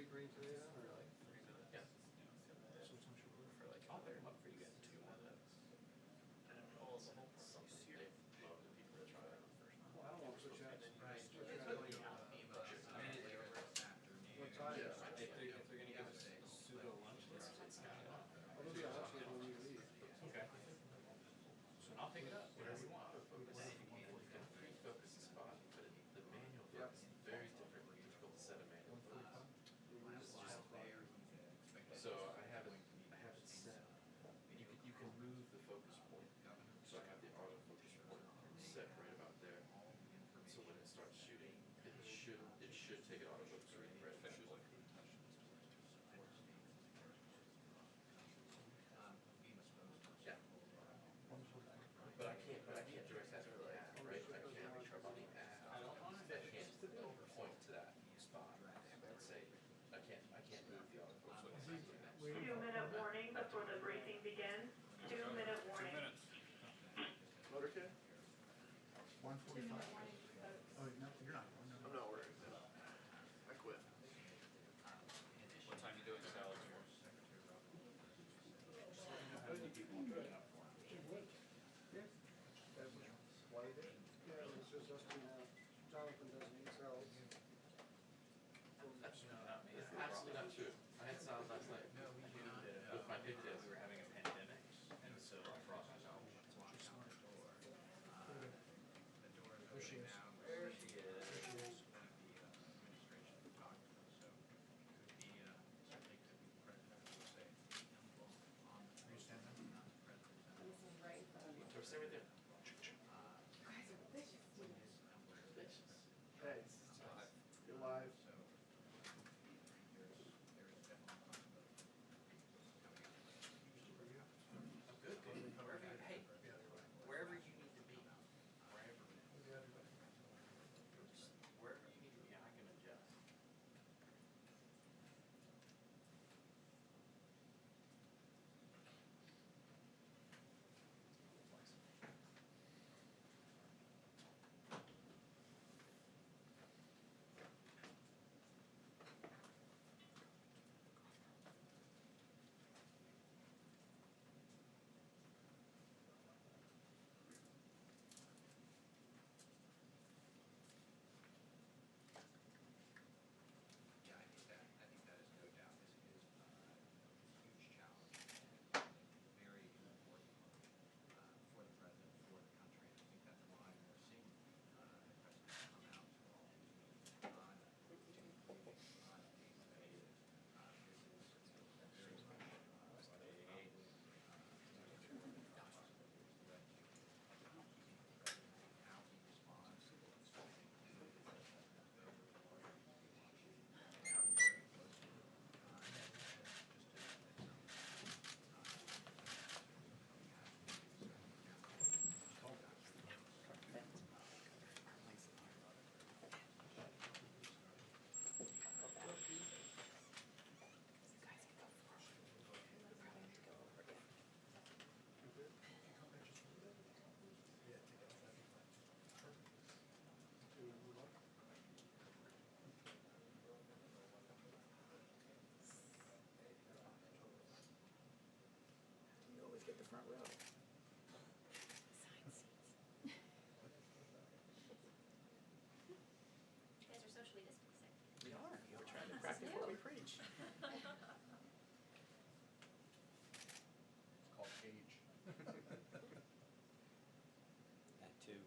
brain today, or like? Yeah. For like, I'll pick them up for you guys too. Something they love the people that try it. Well, I don't want to switch out. What time? Yeah. If they're gonna give us a pseudo lunch list, it's kind of. It'll be a lunch list when we leave. Okay. So I'll pick it up, whatever you want. You can pre-focus the spot, but the manual focus is very different. Difficult to set a manual focus. So I have it set. You can move the focus point. So I have the autofocus point set right about there. So when it starts shooting, it should take an autofocus reading right at the shoot. Yeah. But I can't direct that to the app, right? I can't reach out on the app. I can't point to that spot and say I can't move the autofocus. 2-minute warning before the briefing begins. 2-minute warning. 2 minutes. Motorcade? 1:45. Oh, no, you're not. I'm not worried. I quit. What time are you doing salads for? Yeah. That was why you did? Yeah, it's just us two now. Jonathan doesn't eat salads. That's absolutely not true. I had salad last night. With my pigtails. We were having a pandemic, and so I brought my dog. There she is. There she is. There she is. Are you standing? So stay right there. Hey, you're live. Good. Hey, wherever you need to be, wherever you need to be, I can adjust. You always get the front row. You guys are socially distancing. We are. We're trying to practice what we preach. It's called age. That too.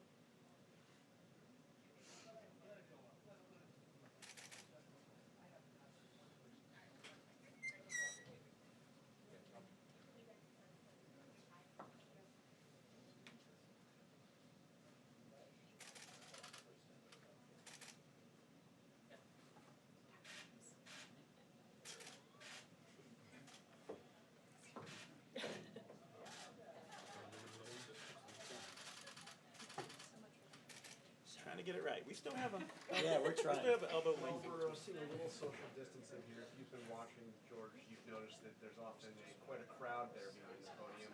Trying to get it right. We still have them. Yeah, we're We still trying. have an elbow Well, length. we're seeing a little social distancing here. If you've been watching, George, you've noticed that there's often quite a crowd there behind the podium,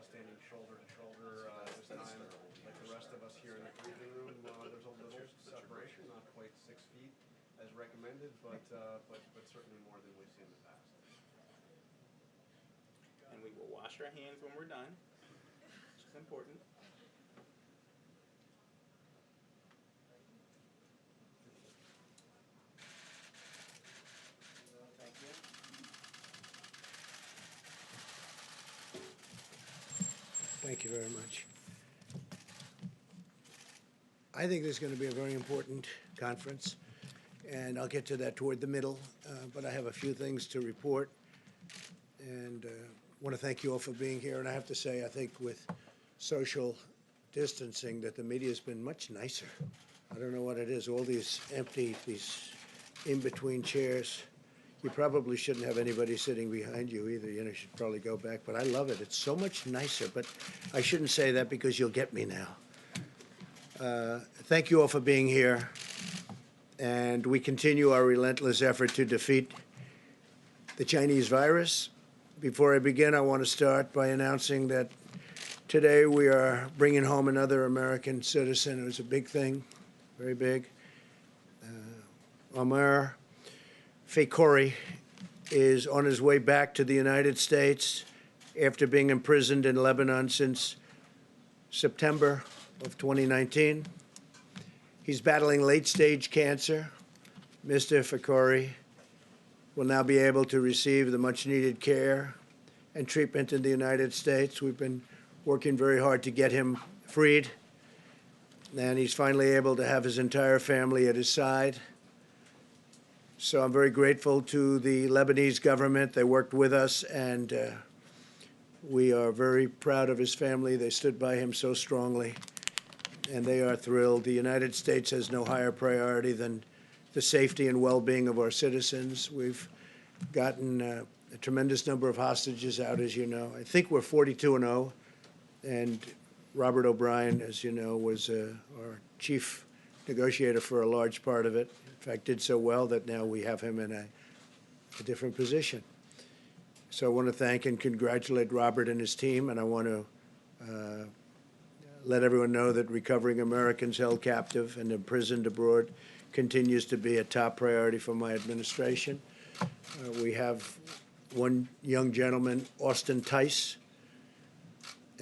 standing shoulder to shoulder. This time, like the rest of us here in the briefing room, there's a little separation, not quite 6 feet, as recommended, but certainly more than we've seen in the past. And we will wash our hands when we're done, which is important. Thank you. Thank you very much. I think this is going to be a very important conference, and I'll get to that toward the middle, but I have a few things to report, and want to thank you all for being here. And I have to say, I think with social distancing, that the media has been much nicer. I don't know what it is, all these empty, these in-between chairs. You probably shouldn't have anybody sitting behind you either. You should probably go back. But I love it. It's so much nicer. But I shouldn't say that because you'll get me now. Thank you all for being here. And we continue our relentless effort to defeat the Chinese virus. Before I begin, I want to start by announcing that today we are bringing home another American citizen. It was a big thing, very big. Omar Fakouri is on his way back to the United States after being imprisoned in Lebanon since September of 2019. He's battling late-stage cancer. Mr. Fakouri will now be able to receive the much-needed care and treatment in the United States. We've been working very hard to get him freed, and he's finally able to have his entire family at his side. So I'm very grateful to the Lebanese government. They worked with us, and we are very proud of his family. They stood by him so strongly, and they are thrilled. The United States has no higher priority than the safety and well-being of our citizens. We've gotten a tremendous number of hostages out, as you know. I think we're 42-0, and Robert O'Brien, as you know, was our chief negotiator for a large part of it. In fact, did so well that now we have him in a different position. So I want to thank and congratulate Robert and his team, and I want to let everyone know that recovering Americans held captive and imprisoned abroad continues to be a top priority for my administration. We have one young gentleman, Austin Tice,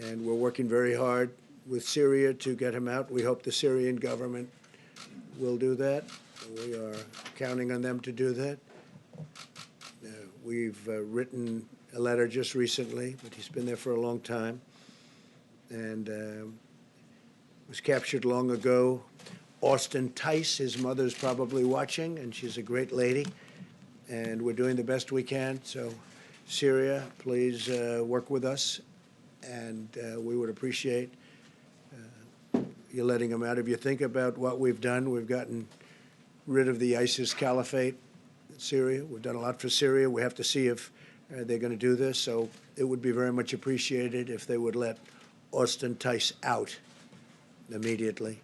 and we're working very hard with Syria to get him out. We hope the Syrian government will do that. We are counting on them to do that. We've written a letter just recently, but he's been there for a long time, and was captured long ago. Austin Tice, his mother's probably watching, and she's a great lady, and we're doing the best we can. So, Syria, please work with us, and we would appreciate you letting him out. If you think about what we've done, we've gotten rid of the ISIS caliphate in Syria. We've done a lot for Syria. We have to see if they're going to do this. So it would be very much appreciated if they would let Austin Tice out immediately.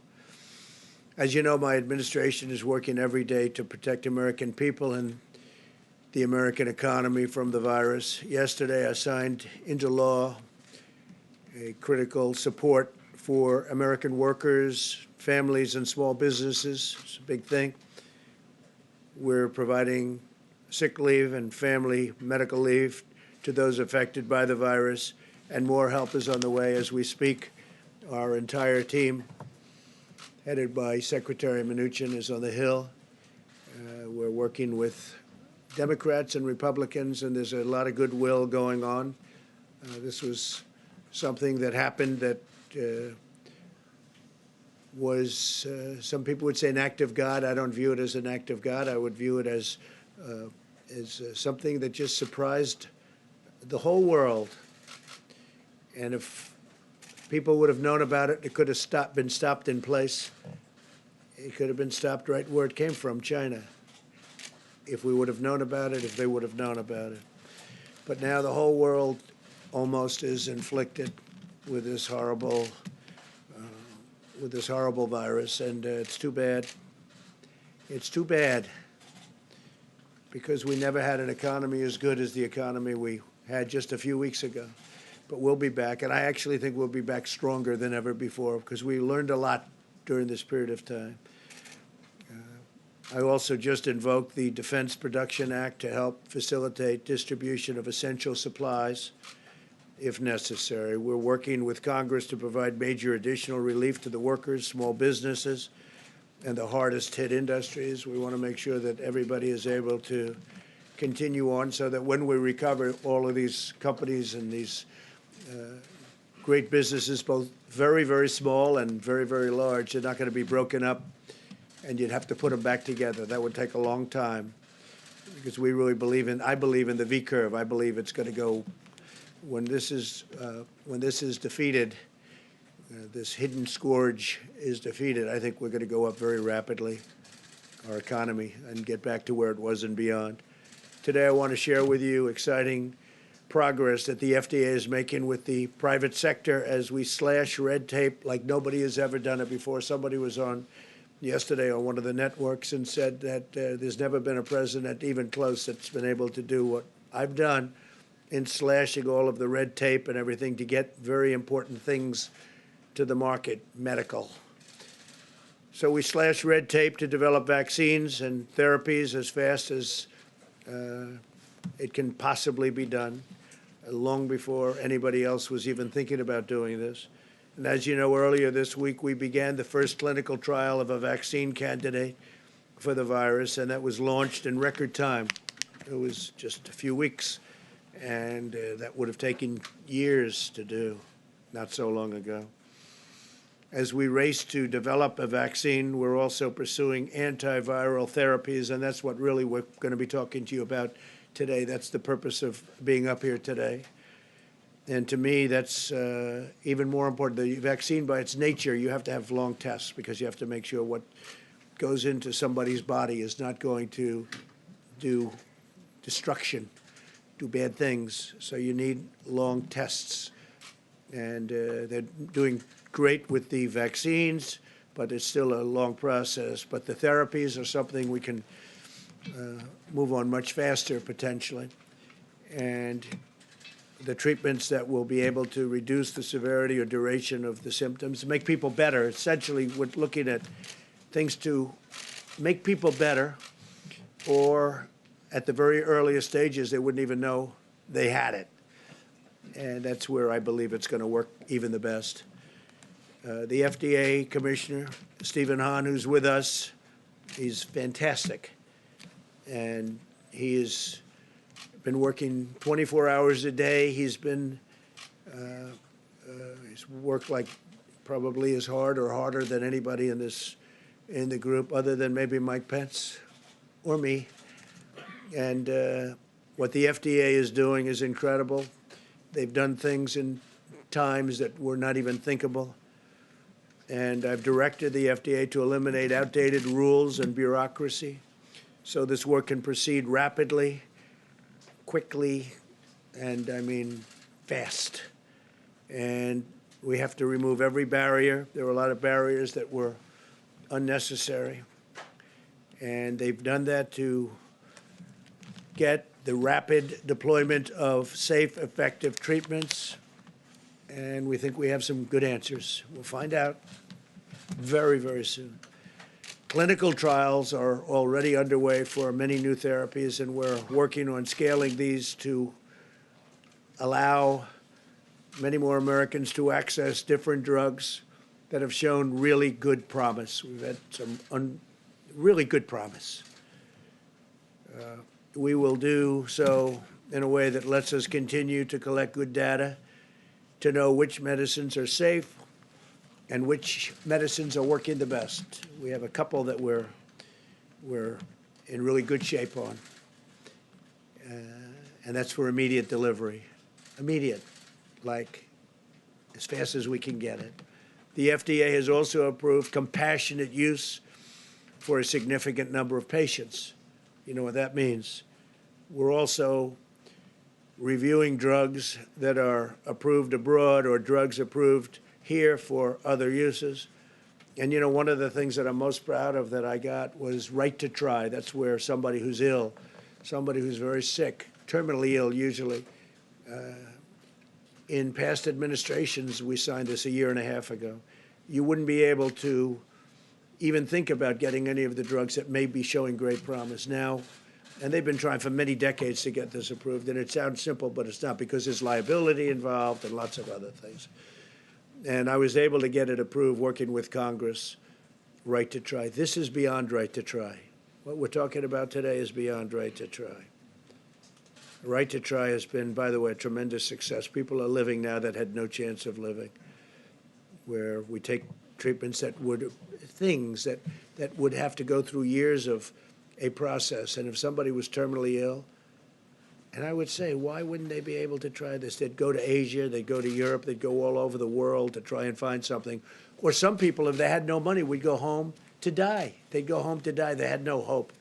As you know, my administration is working every day to protect American people and the American economy from the virus. Yesterday, I signed into law a critical support for American workers, families, and small businesses. It's a big thing. We're providing sick leave and family medical leave to those affected by the virus, and more help is on the way as we speak. Our entire team, headed by Secretary Mnuchin, is on the Hill. We're working with Democrats and Republicans, and there's a lot of goodwill going on. This was something that happened that was, some people would say, an act of God. I don't view it as an act of God. I would view it as something that just surprised the whole world. And if people would have known about it, it could have been stopped in place. It could have been stopped right where it came from, China. If we would have known about it, if they would have known about it. But now the whole world almost is inflicted with this horrible virus, and it's too bad. It's too bad, because we never had an economy as good as the economy we had just a few weeks ago. But we'll be back, and I actually think we'll be back stronger than ever before, because we learned a lot during this period of time. I also just invoked the Defense Production Act to help facilitate distribution of essential supplies if necessary. We're working with Congress to provide major additional relief to the workers, small businesses, and the hardest hit industries. We want to make sure that everybody is able to continue on so that when we recover, all of these companies and these great businesses, both very, very small and very, very large, are not going to be broken up and you'd have to put them back together. That would take a long time because we really believe in, I believe in the V curve. I believe it's going to go, when this is defeated, this hidden scourge is defeated, I think we're going to go up very rapidly, our economy, and get back to where it was and beyond. Today I want to share with you exciting progress that the FDA is making with the private sector as we slash red tape like nobody has ever done it before. Somebody was on yesterday on one of the networks and said that there's never been a president even close that's been able to do what I've done in slashing all of the red tape and everything to get very important things to the market, medical. So we slash red tape to develop vaccines and therapies as fast as it can possibly be done, long before anybody else was even thinking about doing this. And as you know, earlier this week, we began the first clinical trial of a vaccine candidate for the virus, and that was launched in record time. It was just a few weeks, and that would have taken years to do, not so long ago. As we race to develop a vaccine, we're also pursuing antiviral therapies, and that's what really we're going to be talking to you about today. That's the purpose of being up here today. And to me, that's even more important. The vaccine, by its nature, you have to have long tests because you have to make sure what goes into somebody's body is not going to do destruction, do bad things. So you need long tests. And they're doing great with the vaccines, but it's still a long process. But the therapies are something we can move on much faster, potentially. And the treatments that will be able to reduce the severity or duration of the symptoms, make people better. Essentially, we're looking at things to make people better, or at the very earliest stages, they wouldn't even know they had it. And that's where I believe it's going to work even the best. The FDA Commissioner, Stephen Hahn, who's with us, he's fantastic. And he has been working 24 hours a day. He's been, he's worked like probably as hard or harder than anybody in the group, other than maybe Mike Pence or me. And what the FDA is doing is incredible. They've done things in times that were not even thinkable. And I've directed the FDA to eliminate outdated rules and bureaucracy so this work can proceed rapidly, quickly, and I mean fast. And we have to remove every barrier. There were a lot of barriers that were unnecessary. And they've done that to get the rapid deployment of safe, effective treatments. And we think we have some good answers. We'll find out very, very soon. Clinical trials are already underway for many new therapies, and we're working on scaling these to allow many more Americans to access different drugs that have shown really good promise. We've had some really good promise. We will do so in a way that lets us continue to collect good data to know which medicines are safe and which medicines are working the best. We have a couple that we're in really good shape on, and that's for immediate delivery. Immediate, like as fast as we can get it. The FDA has also approved compassionate use for a significant number of patients. You know what that means. We're also reviewing drugs that are approved abroad or drugs approved here for other uses. And, you know, one of the things that I'm most proud of that I got was right to try. That's where somebody who's ill, somebody who's very sick, terminally ill usually, in past administrations, we signed this a year and a half ago, you wouldn't be able to even think about getting any of the drugs that may be showing great promise now. And they've been trying for many decades to get this approved. And it sounds simple, but it's not, because there's liability involved and lots of other things. And I was able to get it approved working with Congress, right to try. This is beyond right to try. What we're talking about today is beyond right to try. Right to try has been, by the way, a tremendous success. People are living now that had no chance of living, where we take treatments that would, things that would have to go through years of a process. And if somebody was terminally ill, and I would say, why wouldn't they be able to try this? They'd go to Asia, they'd go to Europe, they'd go all over the world to try and find something. Or some people, if they had no money, would go home to die. They'd go home to die. They had no hope.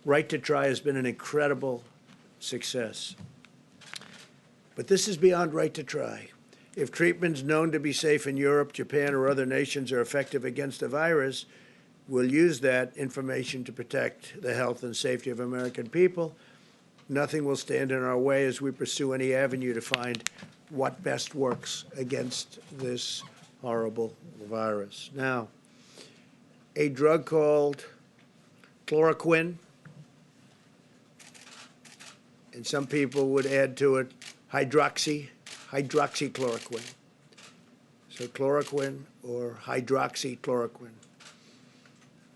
Right to try has been an incredible success. But this is beyond right to try. If treatments known to be safe in Europe, Japan, or other nations are effective against the virus, we'll use that information to protect the health and safety of American people. Nothing will stand in our way as we pursue any avenue to find what best works against this horrible virus. Now, a drug called chloroquine, and some people would add to it hydroxychloroquine. So chloroquine or hydroxychloroquine.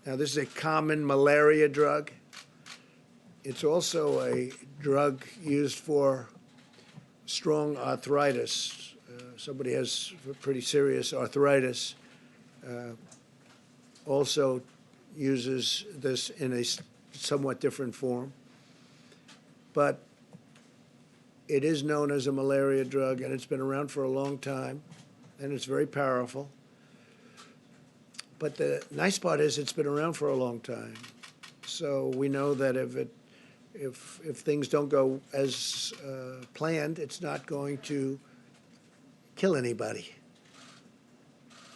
Now, this is a common malaria drug. It's also a drug used for strong arthritis. Somebody has pretty serious arthritis. Also uses this in a somewhat different form. But it is known as a malaria drug, and it's been around for a long time, and it's very powerful. But the nice part is it's been around for a long time. So we know that if things don't go as planned, it's not going to kill anybody.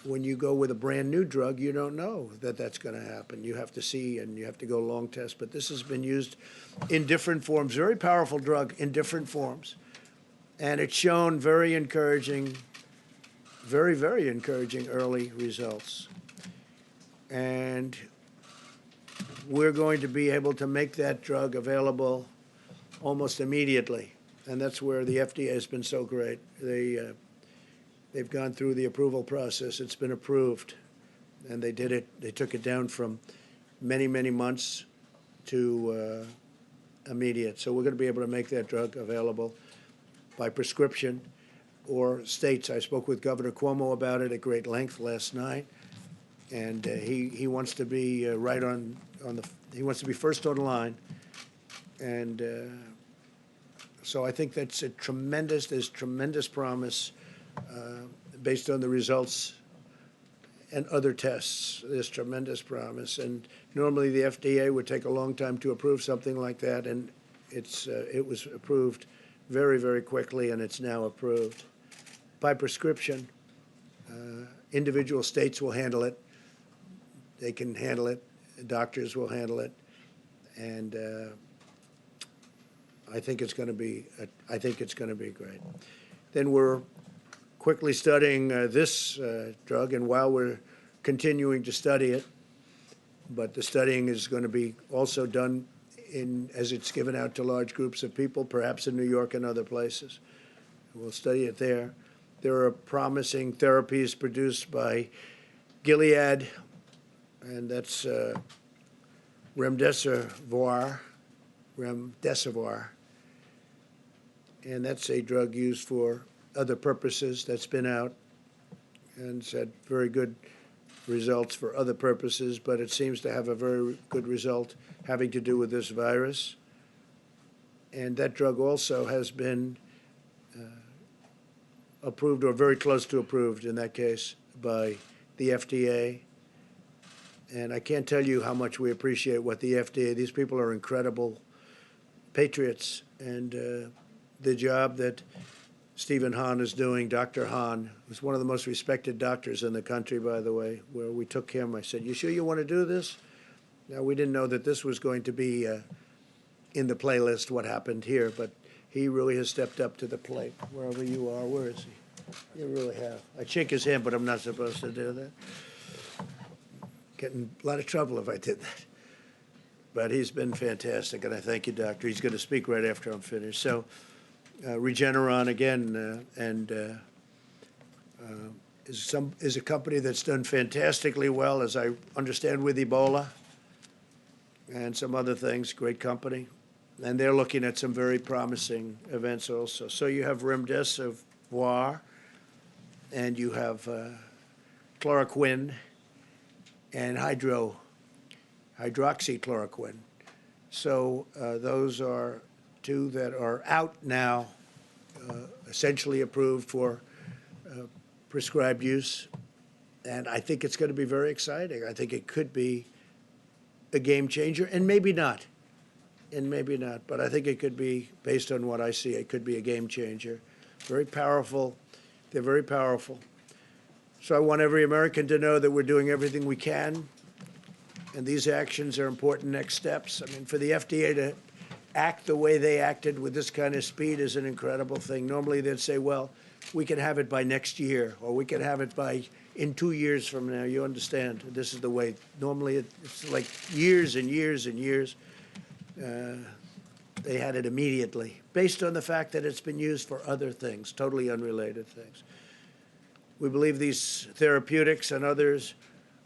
When you go with a brand new drug, you don't know that that's going to happen. You have to see, and you have to go long test. But this has been used in different forms, very powerful drug in different forms. And it's shown very encouraging, very, very encouraging early results. And we're going to be able to make that drug available almost immediately. And that's where the FDA has been so great. They've gone through the approval process. It's been approved. And they did it. They took it down from many, many months to immediate. So we're going to be able to make that drug available by prescription or states. I spoke with Governor Cuomo about it at great length last night. And he wants to be right on he wants to be first on the line. And so I think that's there's tremendous promise based on the results and other tests. There's tremendous promise. And normally the FDA would take a long time to approve something like that, and it was approved very, very quickly, and it's now approved. By prescription, individual states will handle it. They can handle it. Doctors will handle it. And I think it's going to be great. Then we're quickly studying this drug, and while we're continuing to study it, but the studying is going to be also done as it's given out to large groups of people, perhaps in New York and other places. We'll study it there. There are promising therapies produced by Gilead, and that's remdesivir, and that's a drug used for other purposes that's been out and it's had very good results for other purposes, but it seems to have a very good result having to do with this virus. And that drug also has been approved, or very close to approved in that case, by the FDA. And I can't tell you how much we appreciate what the FDA, these people are incredible patriots, and the job that Stephen Hahn is doing, Dr. Hahn, who's one of the most respected doctors in the country, by the way, where we took him. I said, "You sure you want to do this?" Now, we didn't know that this was going to be in the playlist, what happened here, but he really has stepped up to the plate. Wherever you are, where is he? You really have. I shake his hand, but I'm not supposed to do that. get in a lot of trouble if I did that. But he's been fantastic, and I thank you, Doctor. He's going to speak right after I'm finished. So, Regeneron again, is a company that's done fantastically well, as I understand, with Ebola and some other things. Great company, and they're looking at some very promising events also. So you have remdesivir, and you have chloroquine and hydroxychloroquine. So those are two that are out now, essentially approved for prescribed use. And I think it's going to be very exciting. I think it could be a game changer, and maybe not. But I think it could be, based on what I see, it could be a game changer. Very powerful. They're very powerful. So I want every American to know that we're doing everything we can, and these actions are important next steps. I mean, for the FDA to act the way they acted with this kind of speed is an incredible thing. Normally they'd say, well, we can have it by next year, or we can have it in 2 years from now. You understand, this is the way. Normally it's like years and years and years. They had it immediately, based on the fact that it's been used for other things, totally unrelated things. We believe these therapeutics and others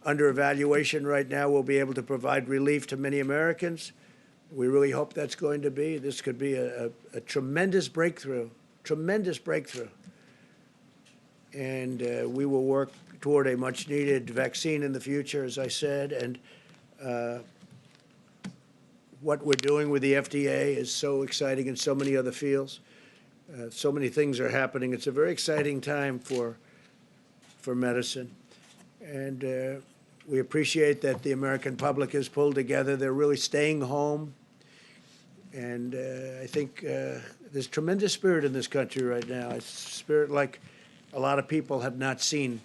under evaluation right now will be able to provide relief to many Americans. We really hope that's going to be. This could be a tremendous breakthrough, And we will work toward a much-needed vaccine in the future, as I said. And what we're doing with the FDA is so exciting in so many other fields. So many things are happening. It's a very exciting time for medicine. And we appreciate that the American public has pulled together. They're really staying home. And I think there's tremendous spirit in this country right now. It's spirit like a lot of people have not seen.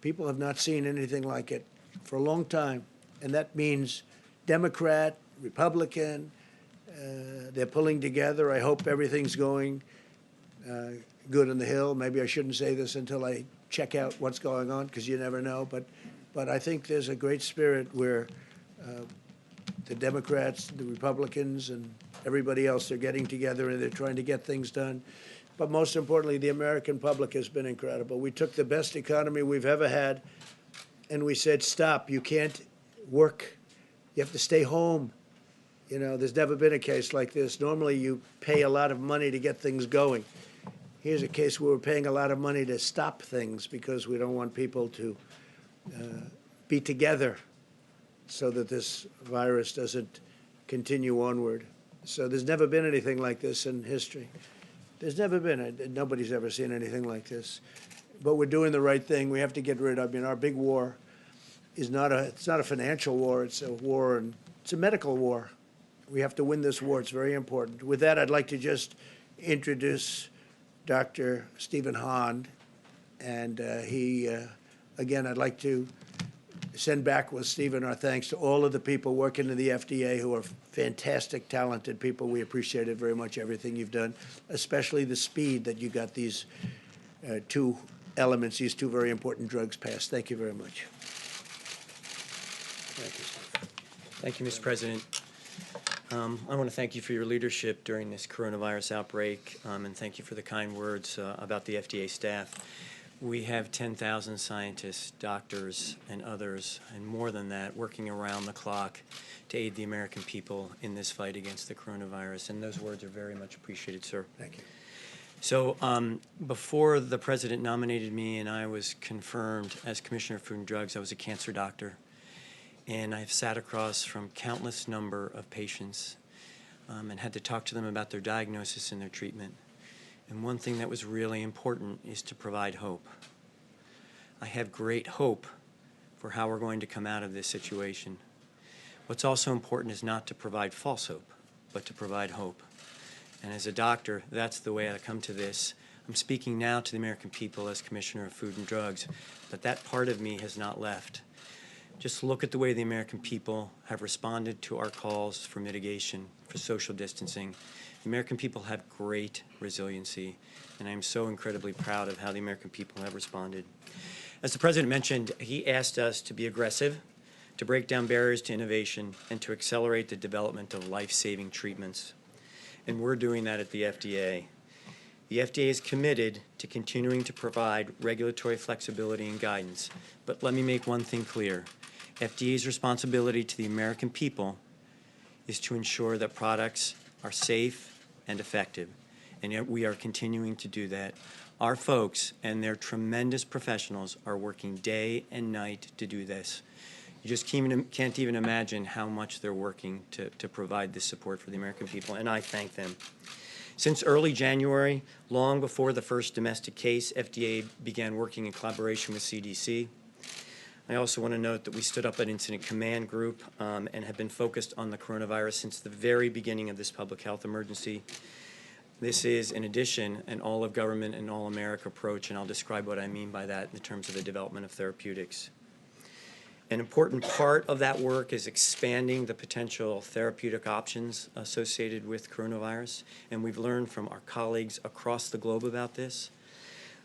People have not seen anything like it for a long time. And that means Democrat, Republican, they're pulling together. I hope everything's going good on the Hill. Maybe I shouldn't say this until I check out what's going on, because you never know. But I think there's a great spirit where the Democrats, the Republicans, and everybody else are getting together and they're trying to get things done. But most importantly, the American public has been incredible. We took the best economy we've ever had, and we said, stop, you can't work. You have to stay home. You know, there's never been a case like this. Normally, you pay a lot of money to get things going. Here's a case where we're paying a lot of money to stop things because we don't want people to be together so that this virus doesn't continue onward. So there's never been anything like this in history. There's never been. Nobody's ever seen anything like this. But we're doing the right thing. We have to get rid of. I mean, our big war is it's not a financial war. It's a war, and it's a medical war. We have to win this war. It's very important. With that, I'd like to just introduce Dr. Stephen Hahn. And again, I'd like to send back with Stephen our thanks to all of the people working in the FDA who are fantastic, talented people. We appreciate it very much, everything you've done, especially the speed that you got these two elements, these two very important drugs passed. Thank you very much. Thank you, Stephen. Thank you, Mr. President. I want to thank you for your leadership during this coronavirus outbreak, and thank you for the kind words about the FDA staff. We have 10,000 scientists, doctors, and others, and more than that, working around the clock to aid the American people in this fight against the coronavirus, and those words are very much appreciated, sir. Thank you. So before the President nominated me and I was confirmed as Commissioner of Food and Drugs, I was a cancer doctor. And I've sat across from countless number of patients and had to talk to them about their diagnosis and their treatment. And one thing that was really important is to provide hope. I have great hope for how we're going to come out of this situation. What's also important is not to provide false hope, but to provide hope. And as a doctor, that's the way I come to this. I'm speaking now to the American people as Commissioner of Food and Drugs, but that part of me has not left. Just look at the way the American people have responded to our calls for mitigation, for social distancing. The American people have great resiliency, and I am so incredibly proud of how the American people have responded. As the President mentioned, he asked us to be aggressive, to break down barriers to innovation, and to accelerate the development of life-saving treatments. And we're doing that at the FDA. The FDA is committed to continuing to provide regulatory flexibility and guidance. But let me make one thing clear. FDA's responsibility to the American people is to ensure that products are safe and effective. And yet we are continuing to do that. Our folks and their tremendous professionals are working day and night to do this. You just can't even imagine how much they're working to provide this support for the American people, and I thank them. Since early January, long before the first domestic case, FDA began working in collaboration with CDC. I also want to note that we stood up an incident command group and have been focused on the coronavirus since the very beginning of this public health emergency. This is, in addition, an all-of-government and all-America approach, and I'll describe what I mean by that in terms of the development of therapeutics. An important part of that work is expanding the potential therapeutic options associated with coronavirus, and we've learned from our colleagues across the globe about this.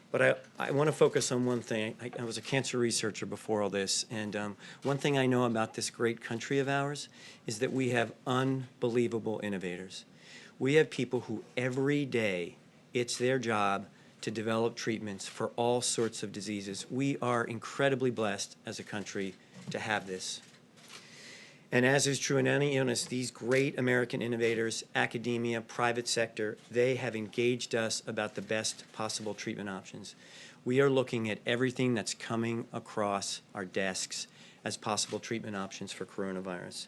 But I want to focus on one thing. I was a cancer researcher before all this, and one thing I know about this great country of ours is that we have unbelievable innovators. We have people who every day, it's their job to develop treatments for all sorts of diseases. We are incredibly blessed as a country to have this. And as is true in any illness, these great American innovators, academia, private sector, they have engaged us about the best possible treatment options. We are looking at everything that's coming across our desks as possible treatment options for coronavirus.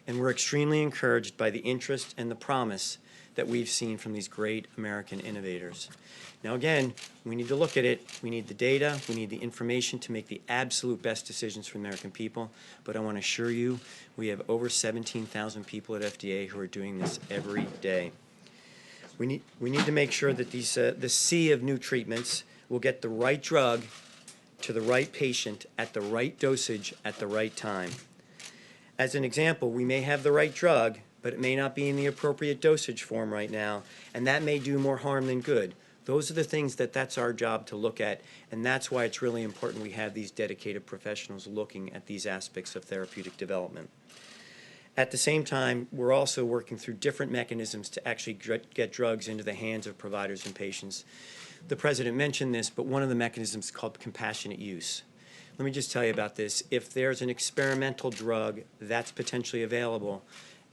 And we're extremely encouraged by the interest and the promise that we've seen from these great American innovators. Now again, we need to look at it. We need the data. We need the information to make the absolute best decisions for the American people. But I want to assure you, we have over 17,000 people at FDA who are doing this every day. We need to make sure that the sea of new treatments will get the right drug to the right patient at the right dosage at the right time. As an example, we may have the right drug, but it may not be in the appropriate dosage form right now, and that may do more harm than good. Those are the things that's our job to look at, and that's why it's really important we have these dedicated professionals looking at these aspects of therapeutic development. At the same time, we're also working through different mechanisms to actually get drugs into the hands of providers and patients. The President mentioned this, but one of the mechanisms is called compassionate use. Let me just tell you about this. If there's an experimental drug that's potentially available,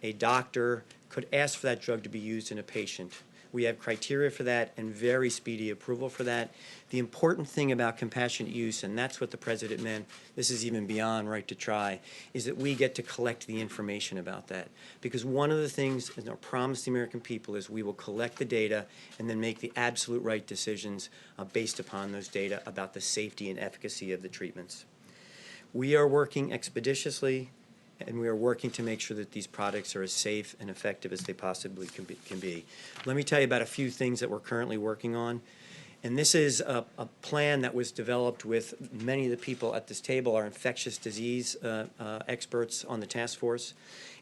a doctor could ask for that drug to be used in a patient. We have criteria for that and very speedy approval for that. The important thing about compassionate use, and that's what the President meant, this is even beyond right to try, is that we get to collect the information about that. Because one of the things, and our promise to the American people, is we will collect the data and then make the absolute right decisions based upon those data about the safety and efficacy of the treatments. We are working expeditiously, and we are working to make sure that these products are as safe and effective as they possibly can be. Let me tell you about a few things that we're currently working on. And this is a plan that was developed with many of the people at this table, our infectious disease experts on the task force.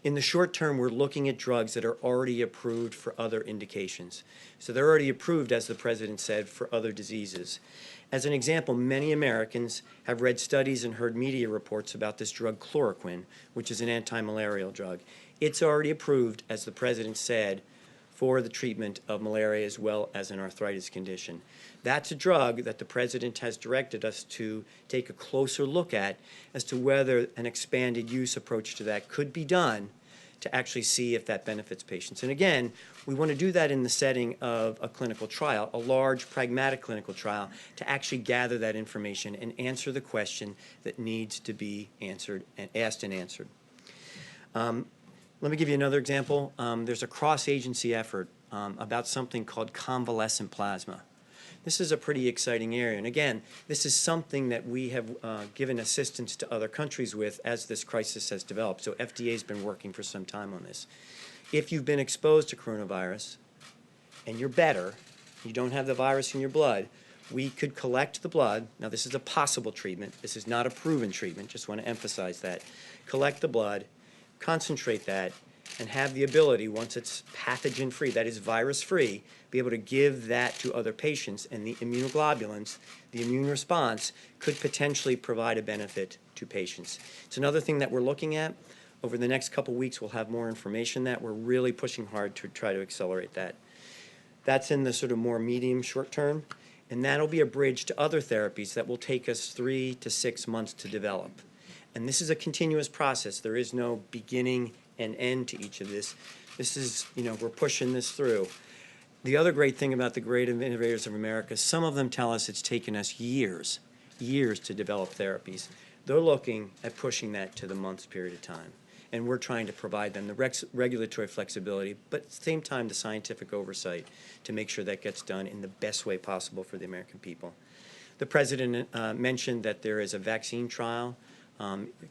In the short term, we're looking at drugs that are already approved for other indications. So they're already approved, as the President said, for other diseases. As an example, many Americans have read studies and heard media reports about this drug chloroquine, which is an anti-malarial drug. It's already approved, as the President said, for the treatment of malaria as well as an arthritis condition. That's a drug that the President has directed us to take a closer look at as to whether an expanded use approach to that could be done to actually see if that benefits patients. And again, we want to do that in the setting of a clinical trial, a large, pragmatic clinical trial, to actually gather that information and answer the question that needs to be answered and asked and answered. Let me give you another example. There's a cross-agency effort about something called convalescent plasma. This is a pretty exciting area. And again, this is something that we have given assistance to other countries with as this crisis has developed. So FDA has been working for some time on this. If you've been exposed to coronavirus and you're better, you don't have the virus in your blood, we could collect the blood. Now, this is a possible treatment. This is not a proven treatment. Just want to emphasize that. Collect the blood, concentrate that, and have the ability, once it's pathogen-free, that is virus-free, be able to give that to other patients, and the immunoglobulins, the immune response, could potentially provide a benefit to patients. It's another thing that we're looking at. Over the next couple weeks, we'll have more information that we're really pushing hard to try to accelerate that. That's in the sort of more medium short term, and that'll be a bridge to other therapies that will take us 3 to 6 months to develop. And this is a continuous process. There is no beginning and end to each of this. This is, we're pushing this through. The other great thing about the great innovators of America, some of them tell us it's taken us years to develop therapies. They're looking at pushing that to the months period of time. And we're trying to provide them the regulatory flexibility, but at the same time the scientific oversight to make sure that gets done in the best way possible for the American people. The President mentioned that there is a vaccine trial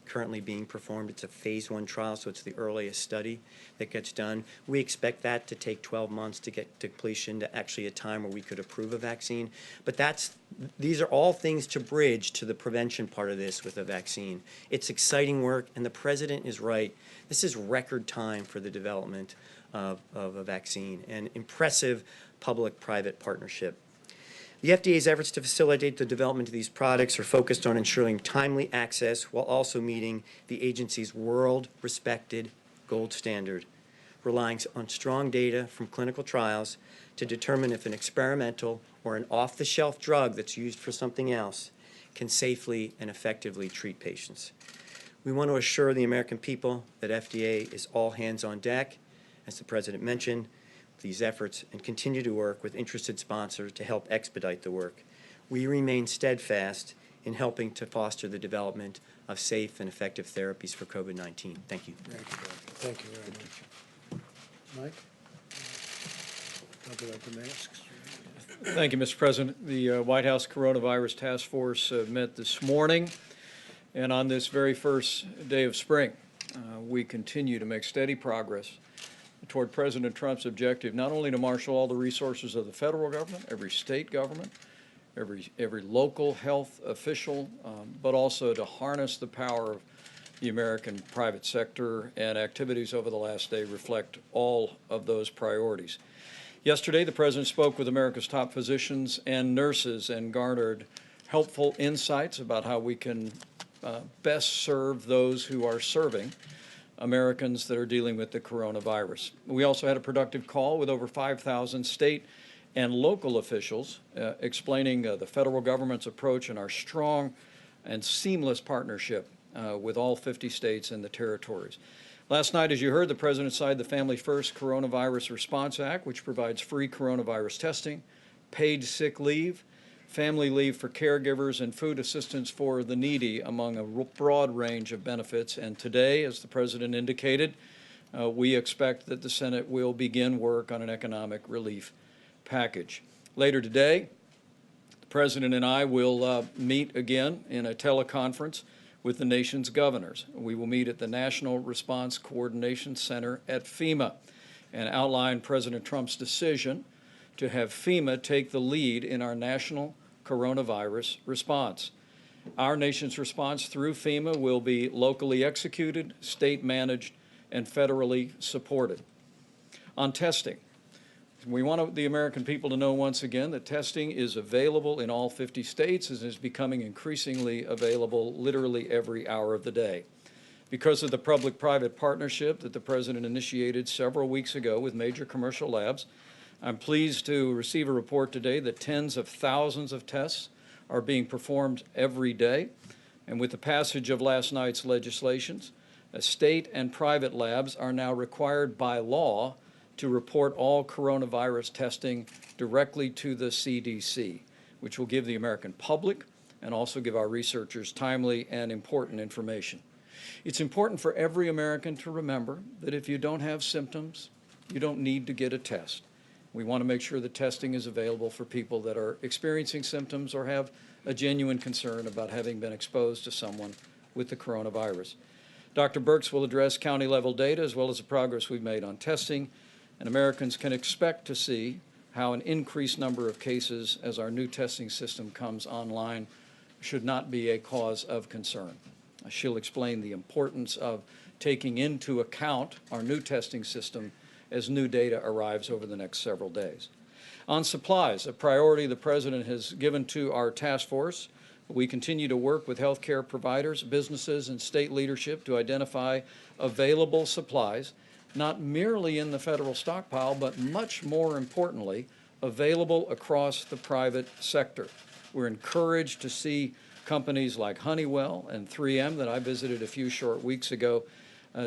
currently being performed. It's a phase 1 trial, so it's the earliest study that gets done. We expect that to take 12 months to get to completion, to actually a time where we could approve a vaccine. But these are all things to bridge to the prevention part of this with a vaccine. It's exciting work, and the President is right. This is record time for the development of a vaccine, and impressive public-private partnership. The FDA's efforts to facilitate the development of these products are focused on ensuring timely access while also meeting the agency's world-respected gold standard, relying on strong data from clinical trials to determine if an experimental or an off-the-shelf drug that's used for something else can safely and effectively treat patients. We want to assure the American people that FDA is all hands on deck, as the President mentioned, these efforts, and continue to work with interested sponsors to help expedite the work. We remain steadfast in helping to foster the development of safe and effective therapies for COVID-19. Thank you. Thank you, Doctor. Thank you very much. Mike? Talk about the masks. Thank you, Mr. President. The White House Coronavirus Task Force met this morning, and on this very first day of spring, we continue to make steady progress toward President Trump's objective not only to marshal all the resources of the federal government, every state government, every local health official, but also to harness the power of the American private sector, and activities over the last day reflect all of those priorities. Yesterday, the President spoke with America's top physicians and nurses and garnered helpful insights about how we can best serve those who are serving Americans that are dealing with the coronavirus. We also had a productive call with over 5,000 state and local officials explaining the federal government's approach and our strong and seamless partnership with all 50 states and the territories. Last night, as you heard, the President signed the Family First Coronavirus Response Act, which provides free coronavirus testing, paid sick leave, family leave for caregivers, and food assistance for the needy, among a broad range of benefits. And today, as the President indicated, we expect that the Senate will begin work on an economic relief package. Later today, the President and I will meet again in a teleconference with the nation's governors. We will meet at the National Response Coordination Center at FEMA and outline President Trump's decision to have FEMA take the lead in our national coronavirus response. Our nation's response through FEMA will be locally executed, state managed, and federally supported. On testing, we want the American people to know once again that testing is available in all 50 states and is becoming increasingly available literally every hour of the day. Because of the public-private partnership that the President initiated several weeks ago with major commercial labs, I'm pleased to receive a report today that tens of thousands of tests are being performed every day. And with the passage of last night's legislations, state and private labs are now required by law to report all coronavirus testing directly to the CDC, which will give the American public and also give our researchers timely and important information. It's important for every American to remember that if you don't have symptoms, you don't need to get a test. We want to make sure that testing is available for people that are experiencing symptoms or have a genuine concern about having been exposed to someone with the coronavirus. Dr. Birx will address county-level data as well as the progress we've made on testing, and Americans can expect to see how an increased number of cases as our new testing system comes online should not be a cause of concern. She'll explain the importance of taking into account our new testing system as new data arrives over the next several days. On supplies, a priority the President has given to our task force We continue to work with healthcare providers, businesses, and state leadership to identify available supplies, not merely in the federal stockpile, but much more importantly, available across the private sector. We're encouraged to see companies like Honeywell and 3M that I visited a few short weeks ago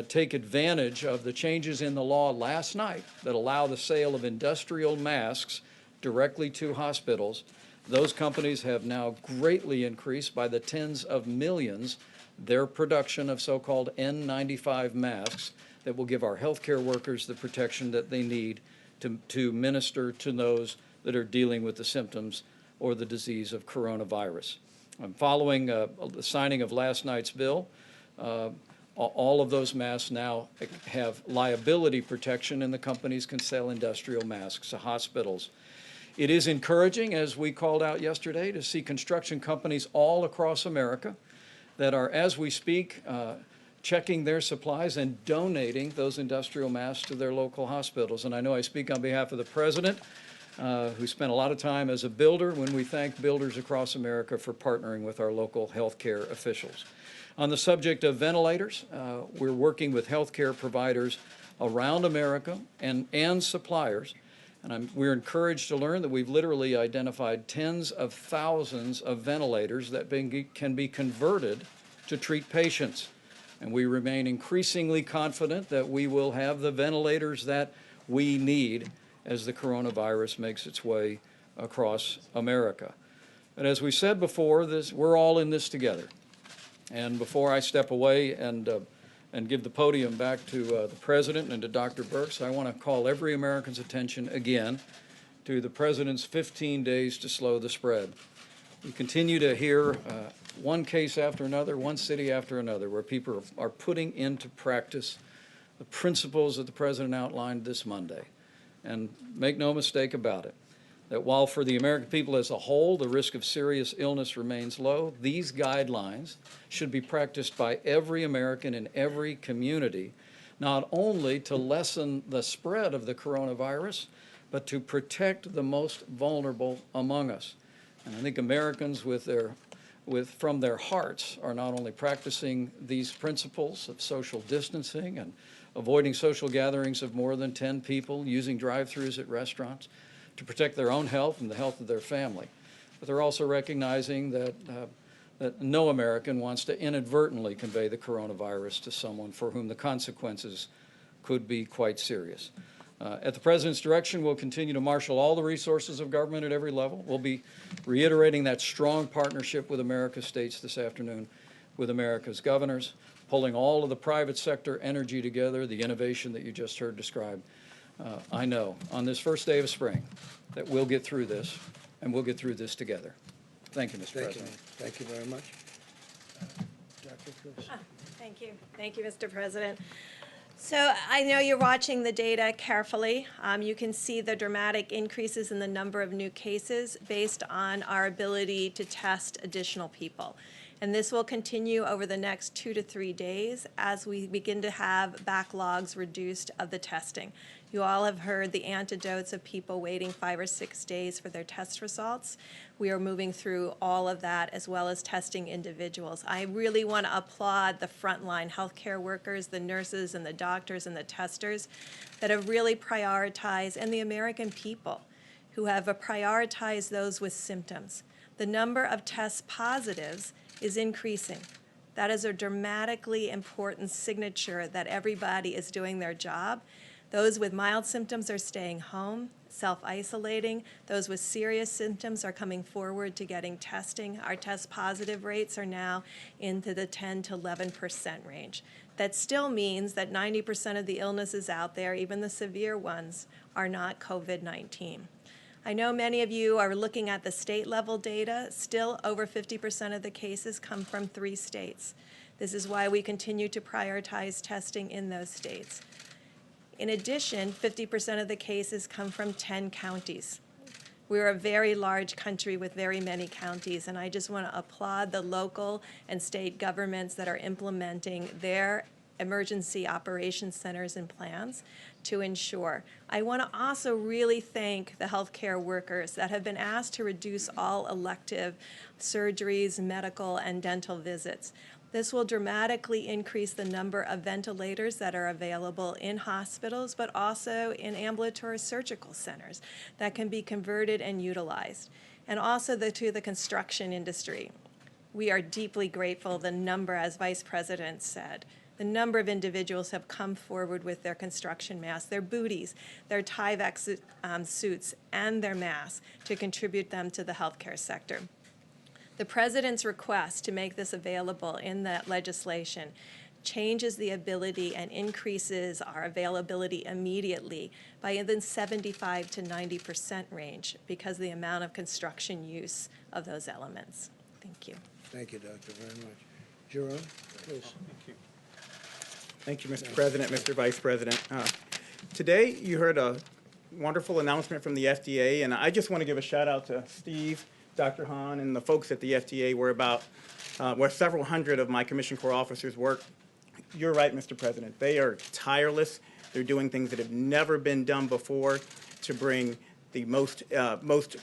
take advantage of the changes in the law last night that allow the sale of industrial masks directly to hospitals. Those companies have now greatly increased by the tens of millions their production of so-called N95 masks that will give our healthcare workers the protection that they need to minister to those that are dealing with the symptoms or the disease of coronavirus. Following the signing of last night's bill, all of those masks now have liability protection, and the companies can sell industrial masks to hospitals. It is encouraging, as we called out yesterday, to see construction companies all across America that are, as we speak, checking their supplies and donating those industrial masks to their local hospitals. And I know I speak on behalf of the President, who spent a lot of time as a builder, when we thank builders across America for partnering with our local healthcare officials. On the subject of ventilators, we're working with healthcare providers around America and suppliers. And we're encouraged to learn that we've literally identified tens of thousands of ventilators that can be converted to treat patients. And we remain increasingly confident that we will have the ventilators that we need as the coronavirus makes its way across America. But as we said before, we're all in this together. And before I step away and give the podium back to the President and to Dr. Birx, I want to call every American's attention again to the President's 15 days to slow the spread. We continue to hear one case after another, one city after another, where people are putting into practice the principles that the President outlined this Monday. And make no mistake about it, that while for the American people as a whole the risk of serious illness remains low, these guidelines should be practiced by every American in every community, not only to lessen the spread of the coronavirus, but to protect the most vulnerable among us. And I think Americans from their hearts are not only practicing these principles of social distancing and avoiding social gatherings of more than 10 people, using drive-thrus at restaurants to protect their own health and the health of their family, but they're also recognizing that no American wants to inadvertently convey the coronavirus to someone for whom the consequences could be quite serious. At the President's direction, we'll continue to marshal all the resources of government at every level. We'll be reiterating that strong partnership with America's states this afternoon, with America's governors, pulling all of the private sector energy together, the innovation that you just heard described. I know on this first day of spring that we'll get through this, and we'll get through this together. Thank you, Mr. President. Thank you very much. Dr. Chris. Thank you. Thank you, Mr. President. So I know you're watching the data carefully. You can see the dramatic increases in the number of new cases based on our ability to test additional people. And this will continue over the next 2 to 3 days as we begin to have backlogs reduced of the testing. You all have heard the anecdotes of people waiting 5 or 6 days for their test results. We are moving through all of that as well as testing individuals. I really want to applaud the frontline healthcare workers, the nurses and the doctors and the testers that have really prioritized, and the American people who have prioritized those with symptoms. The number of test positives is increasing. That is a dramatically important signature that everybody is doing their job. Those with mild symptoms are staying home, self-isolating. Those with serious symptoms are coming forward to getting testing. Our test positive rates are now into the 10 to 11% range. That still means that 90% of the illnesses out there, even the severe ones, are not COVID-19. I know many of you are looking at the state level data. Still over 50% of the cases come from 3 states. This is why we continue to prioritize testing in those states. In addition, 50% of the cases come from 10 counties. We're a very large country with very many counties, and I just want to applaud the local and state governments that are implementing their emergency operations centers and plans to ensure. I want to also really thank the healthcare workers that have been asked to reduce all elective surgeries, medical, and dental visits. This will dramatically increase the number of ventilators that are available in hospitals, but also in ambulatory surgical centers that can be converted and utilized. And also to the construction industry. We are deeply grateful the number, as Vice President said, the number of individuals have come forward with their construction masks, their booties, their Tyvek suits, and their masks to contribute them to the healthcare sector. The President's request to make this available in that legislation changes the ability and increases our availability immediately by the 75 to 90% range because of the amount of construction use of those elements. Thank you. Thank you, Doctor, very much. Jerome, please. Thank you, Mr. President, Mr. Vice President. Today, you heard a wonderful announcement from the FDA, and I just want to give a shout out to Steve, Dr. Hahn, and the folks at the FDA, where several hundred of my Commission Corps officers work. You're right, Mr. President. They are tireless. They're doing things that have never been done before to bring the most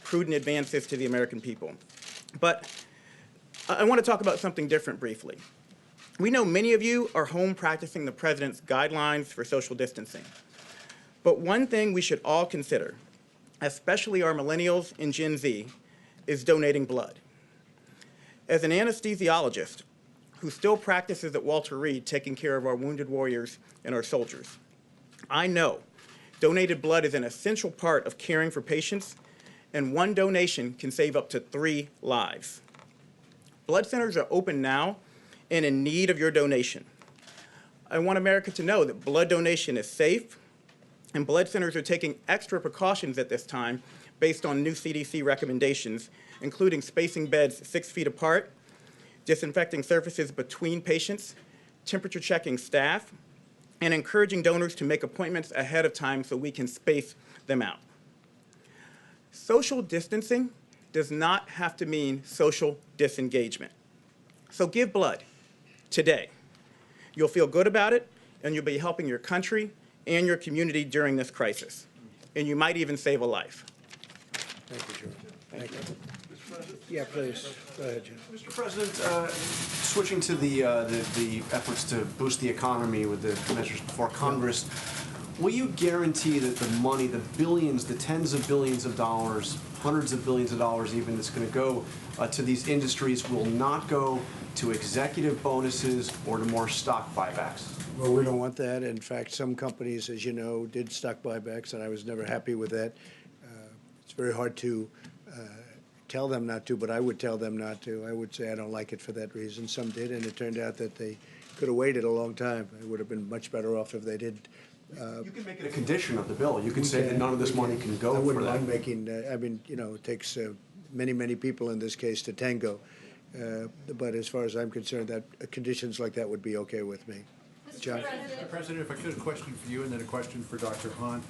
prudent advances to the American people. But I want to talk about something different briefly. We know many of you are home practicing the President's guidelines for social distancing. But one thing we should all consider, especially our millennials and Gen Z, is donating blood. As an anesthesiologist who still practices at Walter Reed taking care of our wounded warriors and our soldiers, I know donated blood is an essential part of caring for patients, and one donation can save up to 3 lives. Blood centers are open now and in need of your donation. I want America to know that blood donation is safe, and blood centers are taking extra precautions at this time based on new CDC recommendations, including spacing beds 6 feet apart, disinfecting surfaces between patients, temperature checking staff, and encouraging donors to make appointments ahead of time so we can space them out. Social distancing does not have to mean social disengagement. So give blood today. You'll feel good about it, and you'll be helping your country and your community during this crisis. And you might even save a life. Thank you, Jerome. Thank you. Yeah, please. Go ahead, Jim. Mr. President, switching to the efforts to boost the economy with the measures before Congress, will you guarantee that the money, the billions, the tens of billions of dollars, hundreds of billions of dollars even, that's going to go to these industries will not go to executive bonuses or to more stock buybacks? Well, we don't want that. In fact, some companies, as you know, did stock buybacks, and I was never happy with that. It's very hard to tell them not to, but I would tell them not to. I would say I don't like it for that reason. Some did, and it turned out that they could have waited a long time. It would have been much better off if they did. You can make it a condition of the bill. You can say that none of this money can go for that. I wouldn't mind making, it takes many, many people in this case to tango. But as far as I'm concerned, that conditions like that would be okay with me. John? Mr. President, if I could, a question for you and then a question for Dr. Hahn.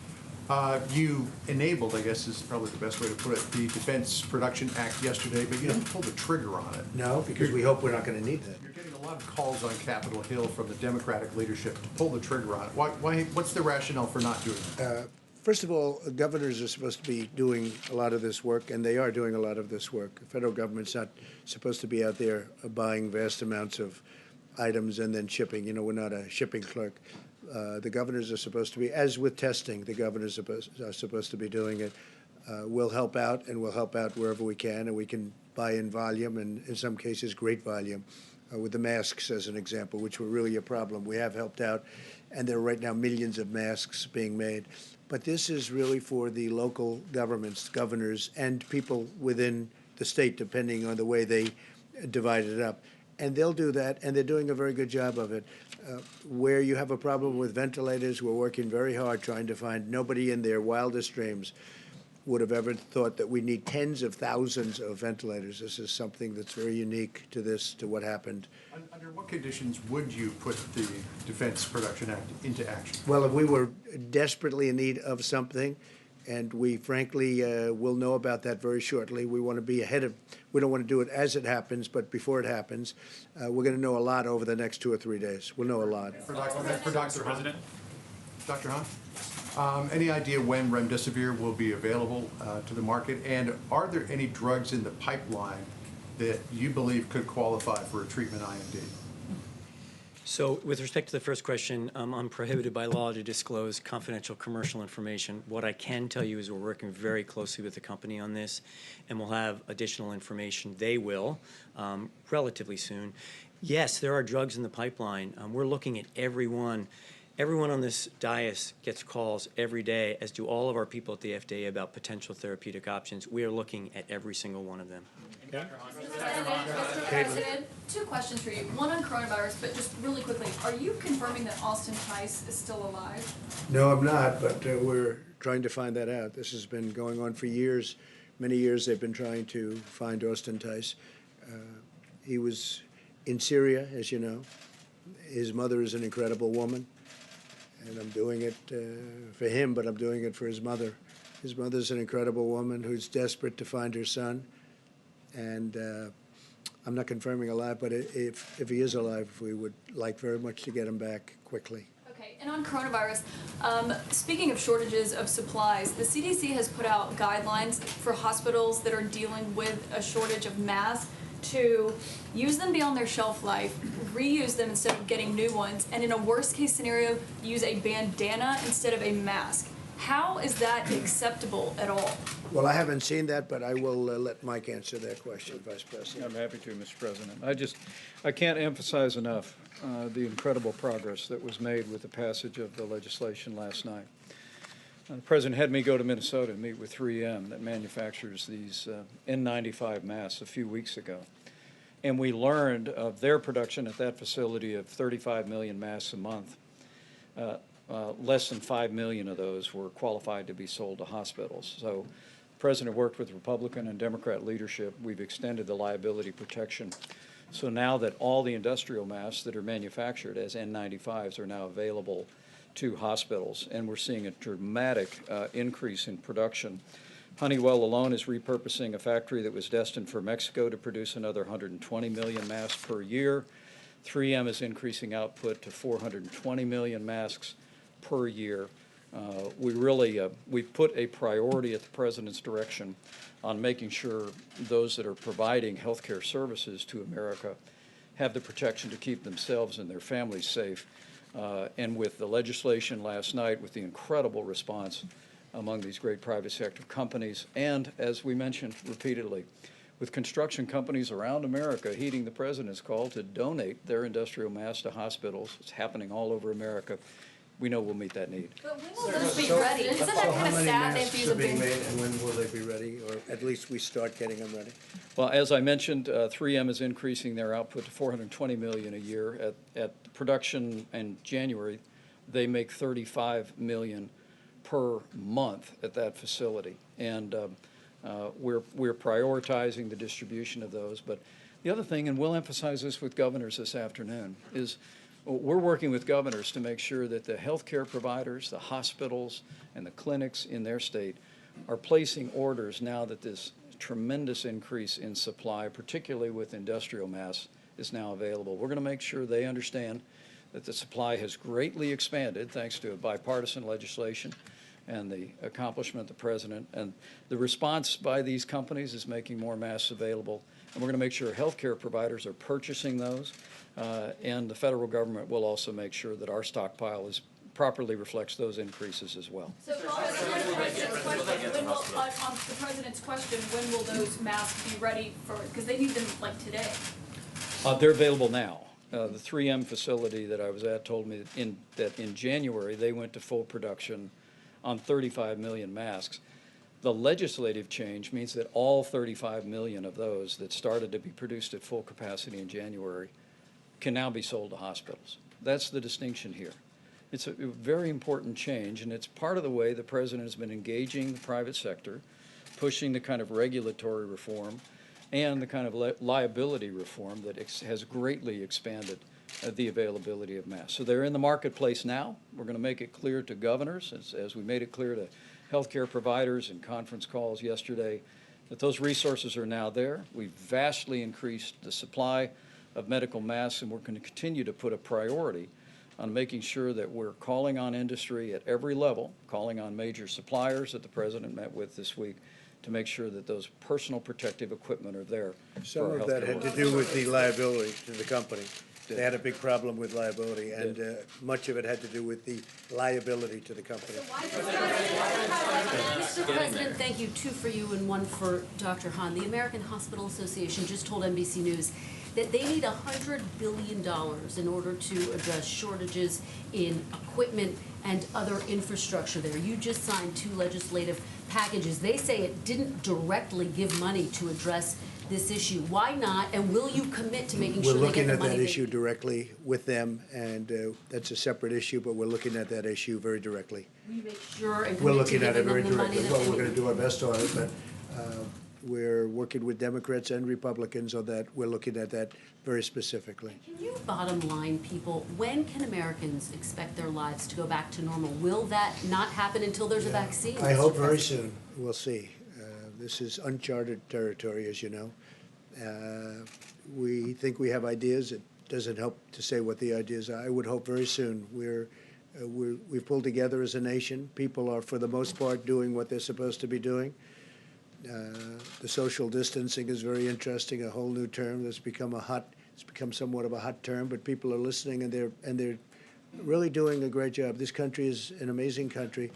You enabled, I guess is probably the best way to put it, the Defense Production Act yesterday, but you didn't pull the trigger on it. No, because we hope we're not going to need that. You're getting a lot of calls on Capitol Hill from the Democratic leadership to pull the trigger on it. Why, what's the rationale for not doing it? First of all, governors are supposed to be doing a lot of this work, and they are doing a lot of this work. The federal government's not supposed to be out there buying vast amounts of items and then shipping. You know, we're not a shipping clerk. The governors are supposed to be, as with testing, the governors are supposed to be doing it. We'll help out, and we'll help out wherever we can, and we can buy in volume, and in some cases, great volume. With the masks, as an example, which were really a problem. We have helped out, and there are right now millions of masks being made. But this is really for the local governments, governors, and people within the state, depending on the way they divide it up. And they'll do that, and they're doing a very good job of it. Where you have a problem with ventilators, we're working very hard trying to find. Nobody in their wildest dreams would have ever thought that we need tens of thousands of ventilators. This is something that's very unique to this, to what happened. Under what conditions would you put the Defense Production Act into action? Well, if we were desperately in need of something, And we frankly will know about that very shortly. We want to be ahead of, we don't want to do it as it happens, but before it happens. We're going to know a lot over the next 2 or 3 days. We'll know a lot. For Dr. Hunt. Dr. Hunt, any idea when remdesivir will be available to the market? And are there any drugs in the pipeline that you believe could qualify for a treatment IND? So with respect to the first question, I'm prohibited by law to disclose confidential commercial information. What I can tell you is we're working very closely with the company on this, and we'll have additional information. They will, relatively soon. Yes, there are drugs in the pipeline. We're looking at every one. Everyone on this dais gets calls every day, as do all of our people at the FDA, about potential therapeutic options. We are looking at every single one of them. Okay. Mr. President, 2 questions for you. One on coronavirus, but just really quickly, are you confirming that Austin Tice is still alive? No, I'm not, but we're trying to find that out. This has been going on for years. Many years they've been trying to find Austin Tice. He was in Syria, as you know. His mother is an incredible woman, and I'm doing it for him, but I'm doing it for his mother. His mother's an incredible woman who's desperate to find her son. And I'm not confirming alive, but if he is alive, we would like very much to get him back quickly. Okay, and on coronavirus, speaking of shortages of supplies, the CDC has put out guidelines for hospitals that are dealing with a shortage of masks to use them beyond their shelf life, reuse them instead of getting new ones, and in a worst case scenario, use a bandana instead of a mask. How is that acceptable at all? Well, I haven't seen that, but I will let Mike answer that question, Vice President. I'm happy to, Mr. President. I can't emphasize enough the incredible progress that was made with the passage of the legislation last night. The President had me go to Minnesota and meet with 3M that manufactures these N95 masks a few weeks ago. And we learned of their production at that facility of 35 million masks a month. Less than 5 million of those were qualified to be sold to hospitals. So the President worked with Republican and Democrat leadership. We've extended the liability protection. So now that all the industrial masks that are manufactured as N95s are now available to hospitals, and we're seeing a dramatic increase in production. Honeywell alone is repurposing a factory that was destined for Mexico to produce another 120 million masks per year. 3M is increasing output to 420 million masks per year. We put a priority at the President's direction on making sure those that are providing healthcare services to America have the protection to keep themselves and their families safe. And with the legislation last night, with the incredible response among these great private sector companies, and as we mentioned repeatedly, with construction companies around America heeding the President's call to donate their industrial masks to hospitals, it's happening all over America. We know we'll meet that need. But when will those be ready? Isn't that kind of sad they have to use a big... How many masks are being made, and when will they be ready, or at least we start getting them ready? Well, as I mentioned, 3M is increasing their output to 420 million a year. At production in January, they make 35 million per month at that facility. And we're prioritizing the distribution of those. But the other thing, and we'll emphasize this with governors this afternoon, is we're working with governors to make sure that the healthcare providers, the hospitals, and the clinics in their state are placing orders now that this tremendous increase in supply, particularly with industrial masks, is now available. We're going to make sure they understand that the supply has greatly expanded thanks to a bipartisan legislation and the accomplishment of the President. And the response by these companies is making more masks available. And we're going to make sure healthcare providers are purchasing those. And the federal government will also make sure that our stockpile properly reflects those increases as well. So, on the President's question, when will those masks be ready for, because they need them like today? They're available now. The 3M facility that I was at told me that in January they went to full production on 35 million masks. The legislative change means that all 35 million of those that started to be produced at full capacity in January can now be sold to hospitals. That's the distinction here. It's a very important change, and it's part of the way the President has been engaging the private sector, pushing the kind of regulatory reform and the kind of liability reform that has greatly expanded the availability of masks. So they're in the marketplace now. We're going to make it clear to governors, as we made it clear to healthcare providers in conference calls yesterday, that those resources are now there. We've vastly increased the supply of medical masks, and we're going to continue to put a priority on making sure that we're calling on industry at every level, calling on major suppliers that the President met with this week, to make sure that those personal protective equipment are there. Some of that had to do with the liability to the company. They had a big problem with liability, and much of it had to do with the liability to the company. Mr. President, thank you. Two for you and one for Dr. Hahn. The American Hospital Association just told NBC News that they need $100 billion in order to address shortages in equipment and other infrastructure there. You just signed 2 legislative packages. They say it didn't directly give money to address this issue. Why not? And will you commit to making sure they get the money? We're looking at that issue directly with them, and that's a separate issue, but we're looking at that issue very directly. Will you make sure and We're commit to looking at it giving very them the money directly. that Well, they we're going need? to do our best on it, but we're working with Democrats and Republicans on that. We're looking at that very specifically. Can you bottom line people, when can Americans expect their lives to go back to normal? Will that not happen until there's a vaccine? I hope Mr. very President? soon. We'll see. This is uncharted territory, as you know. We think we have ideas. It doesn't help to say what the ideas are. I would hope very soon. We've pulled together as a nation. People are, for the most part, doing what they're supposed to be doing. The social distancing is very interesting, a whole new term that's become it's become somewhat of a hot term, but people are listening, and they're really doing a great job. This country is an amazing country.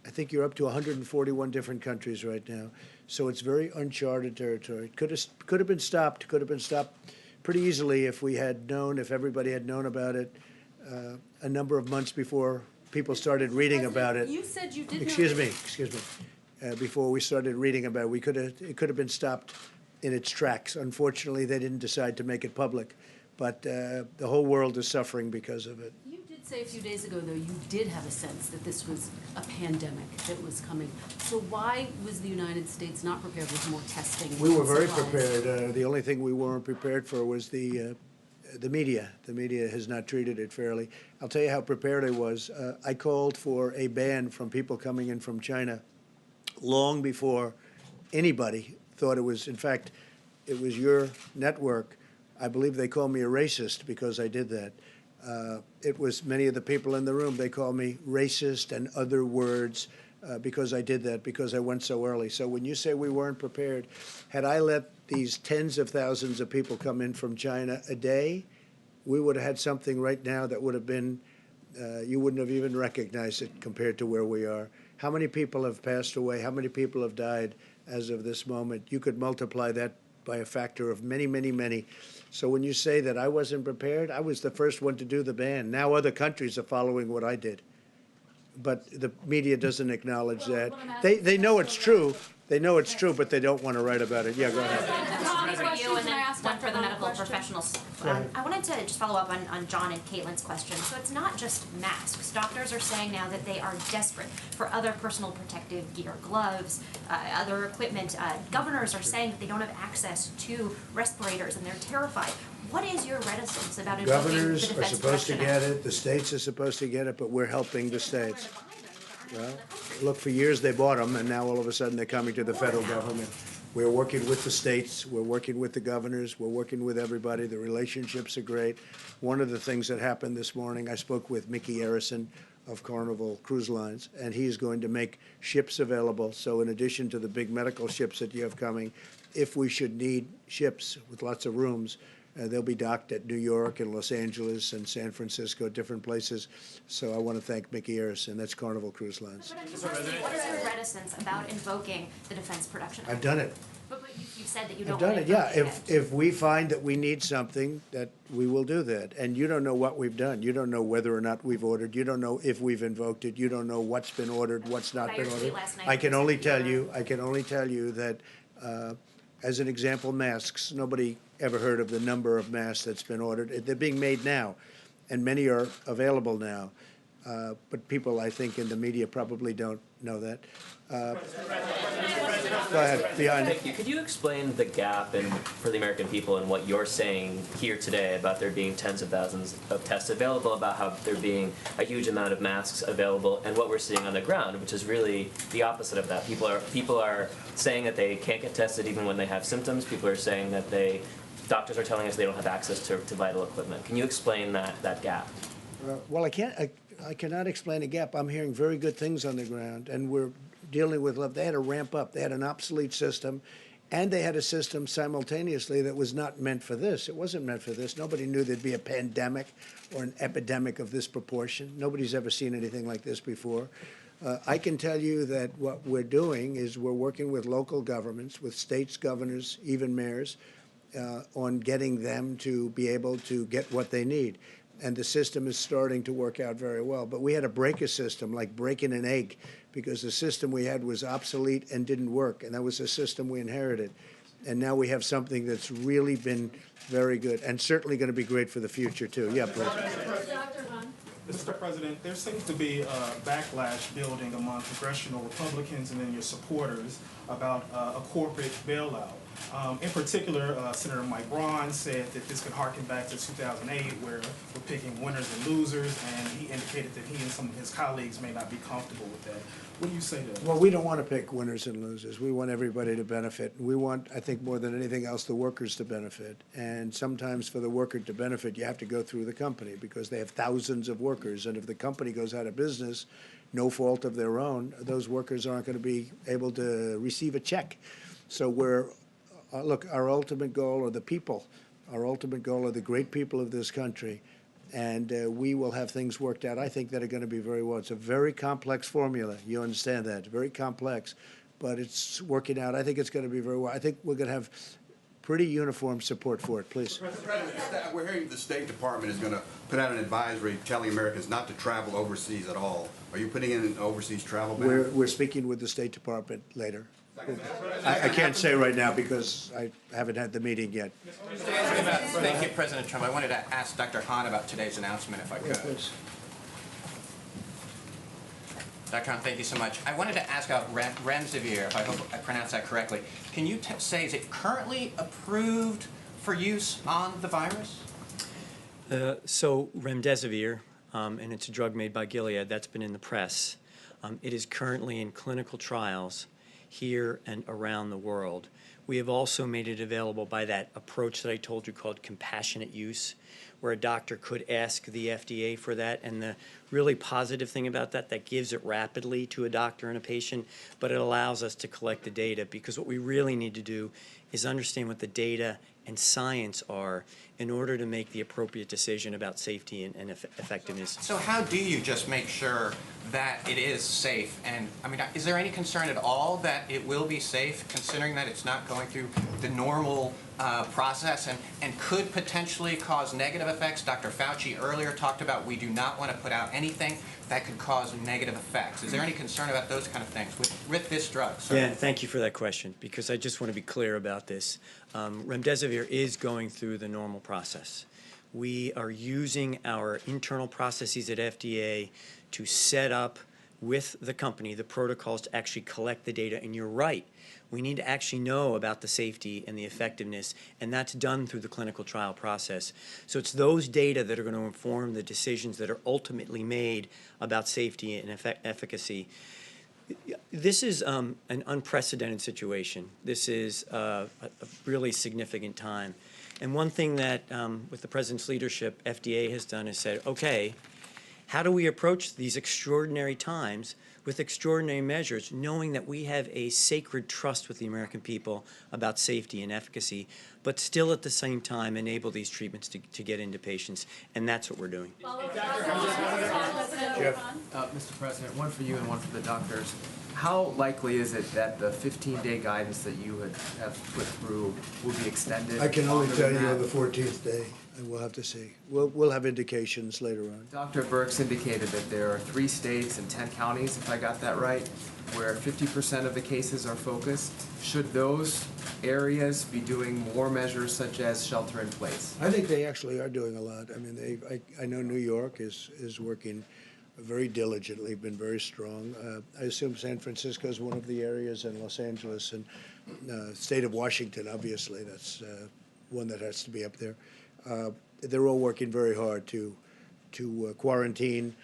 I think you're up to 141 different countries right now, so it's very uncharted territory. Could have been stopped pretty easily if we had known, if everybody had known about it a number of months before people started reading about it. You said you did know. Excuse me. Before we started reading about it, it could have been stopped in its tracks. Unfortunately, they didn't decide to make it public, but the whole world is suffering because of it. You did say a few days ago, though, you did have a sense that this was a pandemic that was coming. So why was the United States not prepared with more testing? We were and very supplies? prepared. The only thing we weren't prepared for was the media. The media has not treated it fairly. I'll tell you how prepared I was. I called for a ban from people coming in from China long before anybody thought it was. In fact, it was your network. I believe they called me a racist because I did that. It was many of the people in the room. They called me racist and other words because I did that, because I went so early. So when you say we weren't prepared, had I let these tens of thousands of people come in from China a day, we would have had something right now that would have been, you wouldn't have even recognized it compared to where we are. How many people have passed away? How many people have died as of this moment? You could multiply that by a factor of many, many, many. So when you say that I wasn't prepared, I was the first one to do the ban. Now other countries are following what I did. But the media doesn't acknowledge that. They know it's true. They know it's true, but they don't want to write about it. Yeah, go ahead. One for you and then one for the medical professionals. I wanted to just follow up on John and Caitlin's question. So it's not just masks. Doctors are saying now that they are desperate for other personal protective gear, gloves, other equipment. Governors are saying that they don't have access to respirators and they're terrified. What is your reticence about invoking the Governors are Defense supposed to Production get Act? it, the states are supposed to get it, but we're helping the states. Well, look, for years they bought them, and now all of a sudden they're coming to the federal government. We're working with the states, we're working with the governors, we're working with everybody. The relationships are great. One of the things that happened this morning, I spoke with Mickey Arison of Carnival Cruise Lines, and he's going to make ships available. So in addition to the big medical ships that you have coming, if we should need ships with lots of rooms, they'll be docked at New York and Los Angeles and San Francisco, different places. So I want to thank Mickey Arison. That's Carnival Cruise Lines. But I mean, personally, what is your reticence about invoking the Defense Production Act? I've done it. But you've said that you don't I've done want it, to yeah. invoke it. If we find that we need something, that we will do that. And you don't know what we've done. You don't know whether or not we've ordered. You don't know if we've invoked it. You don't know what's been ordered, what's not By been your ordered. tweet last night, I can you only said tell you you that, as an example, masks. Nobody ever heard of the number of masks that's been ordered. They're being made now, and many are available now. But people, I think, in the media probably don't know that. Go ahead, behind it. Thank you. Could you explain the gap for the American people and what you're saying here today about there being tens of thousands of tests available, about how there being a huge amount of masks available, and what we're seeing on the ground, which is really the opposite of that. People are saying that they can't get tested even when they have symptoms. People are saying that doctors are telling us they don't have access to vital equipment. Can you explain that gap? Well, I cannot explain a gap. I'm hearing very good things on the ground, and we're dealing with, they had to ramp up. They had an obsolete system, and they had a system simultaneously that was not meant for this. It wasn't meant for this. Nobody knew there'd be a pandemic or an epidemic of this proportion. Nobody's ever seen anything like this before. I can tell you that what we're doing is we're working with local governments, with states, governors, even mayors, on getting them to be able to get what they need. And the system is starting to work out very well. But we had to break a system, like breaking an egg, because the system we had was obsolete and didn't work. And that was a system we inherited. And now we have something that's really been very good and certainly going to be great for the future, too. Yeah, please. Mr. President, there seems to be a backlash building among congressional Republicans and then your supporters about a corporate bailout. In particular, Senator Mike Braun said that this could harken back to 2008, where we're picking winners and losers, and he indicated that he and some of his colleagues may not be comfortable with that. What do you say to that? Well, we don't want to pick winners and losers. We want everybody to benefit. We want, I think, more than anything else, the workers to benefit. And sometimes for the worker to benefit, you have to go through the company because they have thousands of workers. And if the company goes out of business, no fault of their own, those workers aren't going to be able to receive a check. So look, our ultimate goal are the people. Our ultimate goal are the great people of this country. And we will have things worked out, I think, that are going to be very well. It's a very complex formula. You understand that. It's very complex, but it's working out. I think it's going to be very well. I think we're going to have pretty uniform support for it. Please. Mr. President, we're hearing the State Department is going to put out an advisory telling Americans not to travel overseas at all. Are you putting in an overseas travel ban? We're speaking with the State Department later. I can't say right now because I haven't had the meeting yet. Thank you, President Trump. I wanted to ask Dr. Hahn about today's announcement, if I could. Yeah, please. Dr. Hahn, thank you so much. I wanted to ask about Remdesivir, I hope I pronounced that correctly. Can you say, is it currently approved for use on the virus? So Remdesivir, and it's a drug made by Gilead, that's been in the press. It is currently in clinical trials here and around the world. We have also made it available by that approach that I told you called compassionate use, where a doctor could ask the FDA for that. And the really positive thing about that gives it rapidly to a doctor and a patient, but it allows us to collect the data, because what we really need to do is understand what the data and science are in order to make the appropriate decision about safety and effectiveness. So how do you just make sure that it is safe? And I mean, is there any concern at all that it will be safe, considering that it's not going through the normal process and could potentially cause negative effects? Dr. Fauci earlier talked about we do not want to put out anything that could cause negative effects. Is there any concern about those kind of things with this drug? Sir? Yeah, thank you for that question, because I just want to be clear about this. Remdesivir is going through the normal process. We are using our internal processes at FDA to set up with the company the protocols to actually collect the data. And you're right, we need to actually know about the safety and the effectiveness, and that's done through the clinical trial process. So it's those data that are going to inform the decisions that are ultimately made about safety and efficacy. This is an unprecedented situation. This is a really significant time. And one thing that, with the President's leadership, FDA has done is said, okay, how do we approach these extraordinary times with extraordinary measures, knowing that we have a sacred trust with the American people about safety and efficacy, but still at the same time enable these treatments to get into patients, and that's what we're doing. Mr. President, one for you and one for the doctors. How likely is it that the 15-day guidance that you have put through will be extended? I can only tell you on the 14th day, and we'll have to see. We'll have indications later on. Dr. Birx indicated that there are 3 states and 10 counties, if I got that right, where 50% of the cases are focused. Should those areas be doing more measures such as shelter in place? I think they actually are doing a lot. I mean, I know New York is working very diligently, been very strong. I assume San Francisco is one of the areas, and Los Angeles, and state of Washington, obviously, that's one that has to be up there. They're all working very hard to quarantine,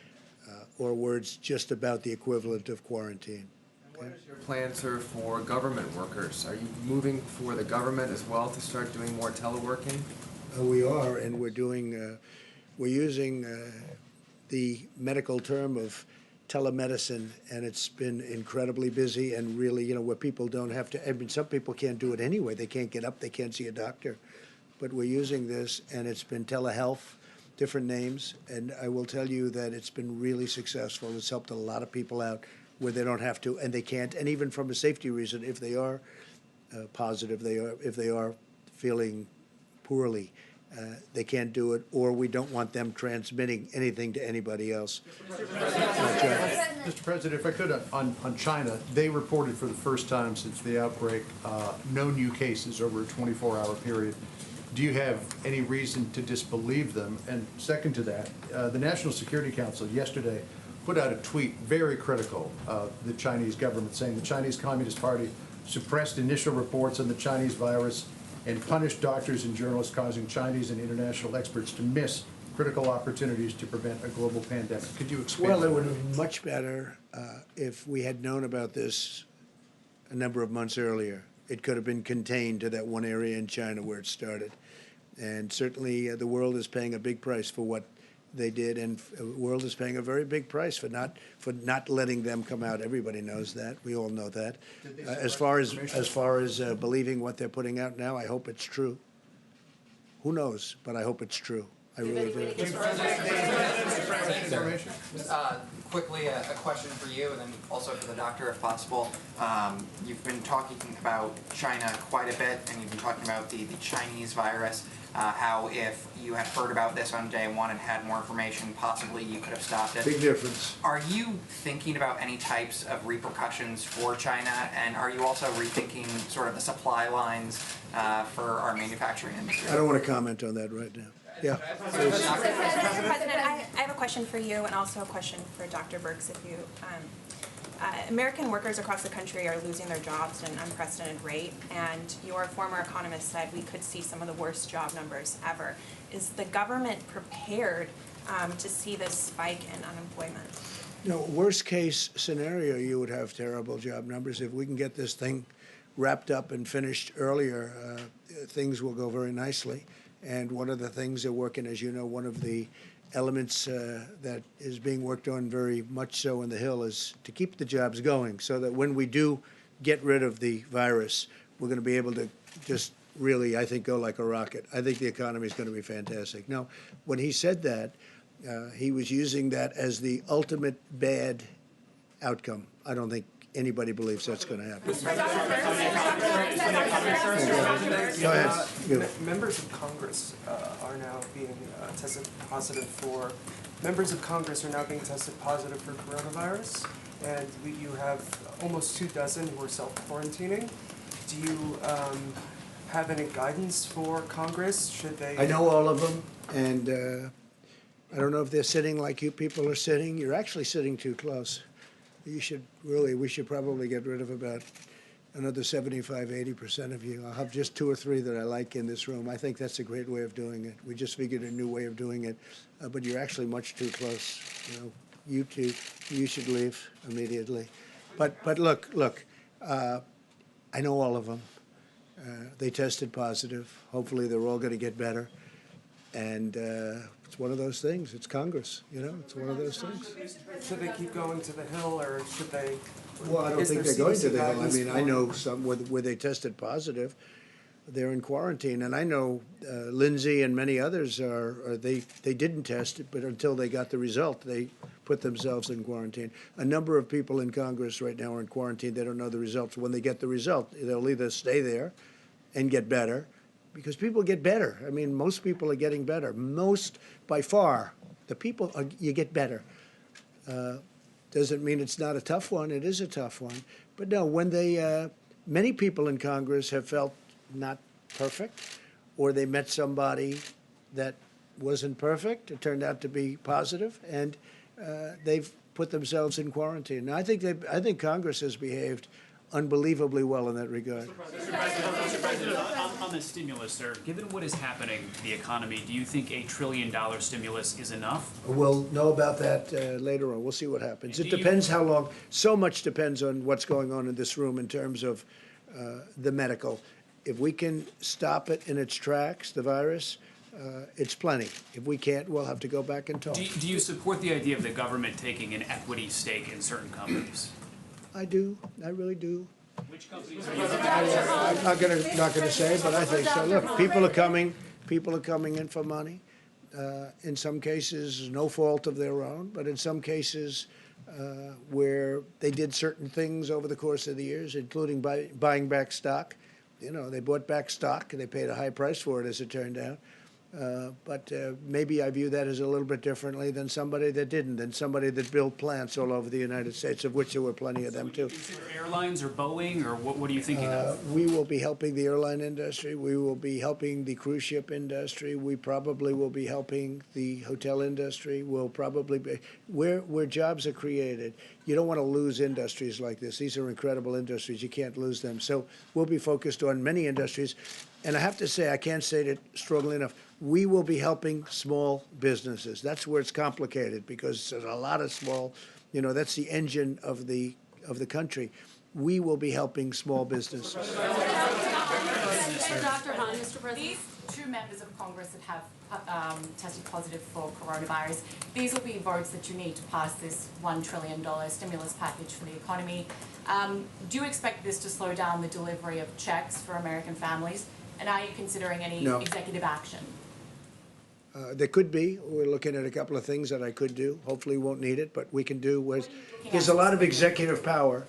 or words just about the equivalent of quarantine. What is your plan, sir, for government workers? Are you moving for the government as well to start doing more teleworking? We are, and we're using the medical term of telemedicine, and it's been incredibly busy and really, where people don't have to, I mean, some people can't do it anyway. They can't get up, they can't see a doctor. But we're using this, and it's been telehealth, different names, and I will tell you that it's been really successful. It's helped a lot of people out where they don't have to, and they can't, and even from a safety reason, if they are positive, if they are feeling poorly, they can't do it, or we don't want them transmitting anything to anybody else. Mr. President, if I could, on China, they reported for the first time since the outbreak no new cases over a 24-hour period. Do you have any reason to disbelieve them? And second to that, the National Security Council yesterday put out a tweet very critical of the Chinese government, saying the Chinese Communist Party suppressed initial reports on the Chinese virus and punished doctors and journalists, causing Chinese and international experts to miss critical opportunities to prevent a global pandemic. Could you expand? Well, it would have been much better if we had known about this a number of months earlier. It could have been contained to that one area in China where it started. And certainly the world is paying a big price for what they did, and the world is paying a very big price for not letting them come out. Everybody knows that. We all know that. As far as believing what they're putting out now, I hope it's true. Who knows? But I hope it's true. I really do. Quickly, a question for you, and then also for the doctor, if possible. You've been talking about China quite a bit, and you've been talking about the Chinese virus, how if you had heard about this on day one and had more information, possibly you could have stopped it. Big difference. Are you thinking about any types of repercussions for China, and are you also rethinking sort of the supply lines for our manufacturing industry? I don't want to comment on that right now. Yeah. President, I have a question for you and also a question for Dr. Birx. If you, American workers across the country are losing their jobs at an unprecedented rate, and your former economist said we could see some of the worst job numbers ever. Is the government prepared to see this spike in unemployment? Worst case scenario, you would have terrible job numbers. If we can get this thing wrapped up and finished earlier, things will go very nicely. And one of the things they're working, as you know, one of the elements that is being worked on very much so in the Hill is to keep the jobs going, so that when we do get rid of the virus, we're going to be able to just really, I think, go like a rocket. I think the economy is going to be fantastic. Now, when he said that, he was using that as the ultimate bad outcome. I don't think anybody believes that's going to happen. Go ahead. Members of Congress are now being tested positive for. Members of Congress are now being tested positive for coronavirus, and you have almost 24 who are self-quarantining. Do you have any guidance for Congress? Should they? I know all of them, and I don't know if they're sitting like you people are sitting. You're actually sitting too close. We should probably get rid of about another 75, 80% of you. I'll have just 2 or 3 that I like in this room. I think that's a great way of doing it. We just figured a new way of doing it, but you're actually much too close. You two, you should leave immediately. But look, I know all of them. They tested positive. Hopefully they're all going to get better. And it's one of those things. It's Congress, it's one of those things. Should they keep going to the Hill, or should they? Well, I don't think they're going to the Hill. I mean, I know some where they tested positive, they're in quarantine, and I know Lindsay and many others they didn't test it, but until they got the result, they put themselves in quarantine. A number of people in Congress right now are in quarantine. They don't know the results. When they get the result, they'll either stay there and get better, because people get better. I mean, most people are getting better. Most, by far, you get better. Doesn't mean it's not a tough one. It is a tough one. But no, when many people in Congress have felt not perfect, or they met somebody that wasn't perfect. It turned out to be positive, and they've put themselves in quarantine. And I think Congress has behaved unbelievably well in that regard. Mr. President, on the stimulus, sir, given what is happening to the economy, do you think $1 trillion stimulus is enough? We'll know about that later on. We'll see what happens. It depends how long. So much depends on what's going on in this room in terms of the medical. If we can stop it in its tracks, the virus, it's plenty. If we can't, we'll have to go back and talk. Do you support the idea of the government taking an equity stake in certain companies? I do. I really do. Which companies are you? I'm not gonna say, but I think so. Look, people are coming in for money. In some cases, no fault of their own, but in some cases where they did certain things over the course of the years, including buying back stock. You know, they bought back stock and they paid a high price for it, as it turned out. But maybe I view that as a little bit differently than somebody that didn't, than somebody that built plants all over the United States, of which there were plenty of them too. Consider airlines or Boeing, or what are you thinking of? We will be helping the airline industry. We will be helping the cruise ship industry. We probably will be helping the hotel industry. We'll probably be where jobs are created. You don't want to lose industries like this. These are incredible industries. You can't lose them. So we'll be focused on many industries. And I have to say, I can't say it strongly enough, we will be helping small businesses. That's where it's complicated, because there's a lot of small, you know, that's the engine of the country. We will be helping small businesses. Dr. Hahn, Mr. President. These two members of Congress that have tested positive for coronavirus, these will be votes that you need to pass this $1 trillion stimulus package for the economy. Do you expect this to slow down the delivery of checks for American families? And are you considering any executive action? There could be. We're looking at a couple of things that I could do. Hopefully we won't need it, but we can do. There's a lot of executive power.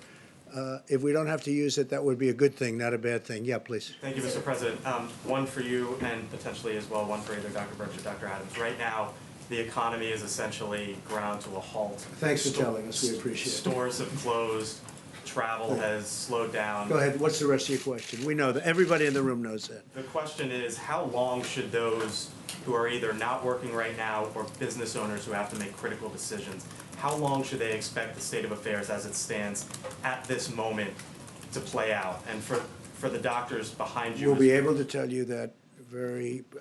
If we don't have to use it, that would be a good thing, not a bad thing. Yeah, please. Thank you, Mr. President. One for you, and potentially as well one for either Dr. Birx or Dr. Adams. Right now, the economy is essentially ground to a halt. Thanks for telling us. We appreciate it. Stores have closed. Travel has slowed down. Go ahead. What's the rest of your question? We know that. Everybody in the room knows that. The question is, how long should those who are either not working right now or business owners who have to make critical decisions, how long should they expect the state of affairs as it stands at this moment to play out? And for the doctors behind you. We'll be able to tell you that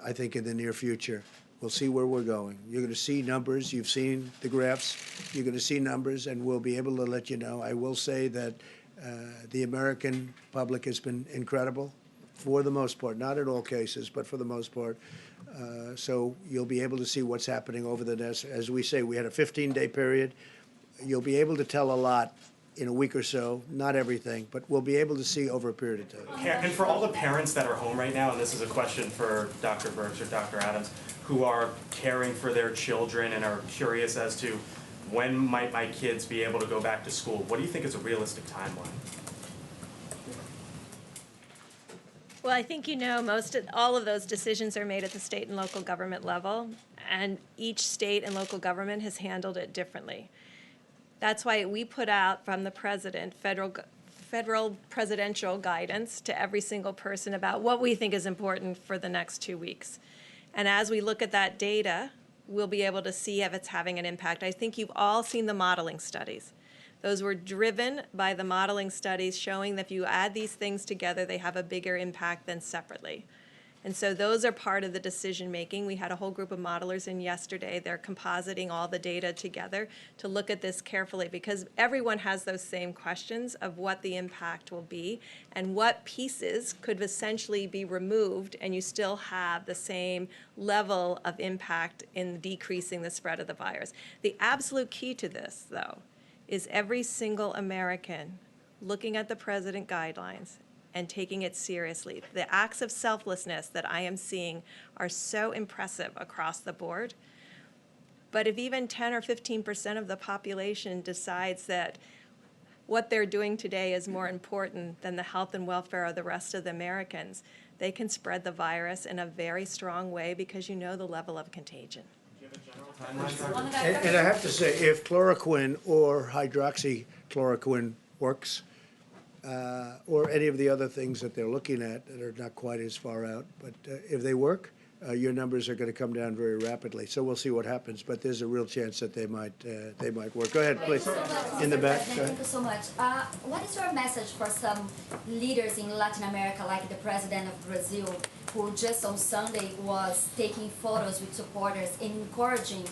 I think in the near future. We'll see where we're going. You're going to see numbers. You've seen the graphs. You're going to see numbers, and we'll be able to let you know. I will say that the American public has been incredible for the most part, not in all cases, but for the most part. So you'll be able to see what's happening over the next, as we say, we had a 15-day period. You'll be able to tell a lot in a week or so, not everything, but we'll be able to see over a period of time. And for all the parents that are home right now, and this is a question for Dr. Birx or Dr. Adams, who are caring for their children and are curious as to when might my kids be able to go back to school, what do you think is a realistic timeline? Well, I think all of those decisions are made at the state and local government level, and each state and local government has handled it differently. That's why we put out from the president federal presidential guidance to every single person about what we think is important for the next 2 weeks. And as we look at that data, we'll be able to see if it's having an impact. I think you've all seen the modeling studies. Those were driven by the modeling studies showing that if you add these things together, they have a bigger impact than separately. And so those are part of the decision making. We had a whole group of modelers in yesterday. They're compositing all the data together to look at this carefully, because everyone has those same questions of what the impact will be and what pieces could essentially be removed and you still have the same level of impact in decreasing the spread of the virus. The absolute key to this, though, is every single American looking at the president guidelines and taking it seriously. The acts of selflessness that I am seeing are so impressive across the board. But if even 10 or 15% of the population decides that what they're doing today is more important than the health and welfare of the rest of the Americans, they can spread the virus in a very strong way, because you know the level of contagion. And I have to say, if chloroquine or hydroxychloroquine works, or any of the other things that they're looking at that are not quite as far out, but if they work, your numbers are going to come down very rapidly. So we'll see what happens, but there's a real chance that they might work. Go ahead, please. In the back. Thank you so much. What is your message for some leaders in Latin America, like the president of Brazil, who just on Sunday was taking photos with supporters and encouraging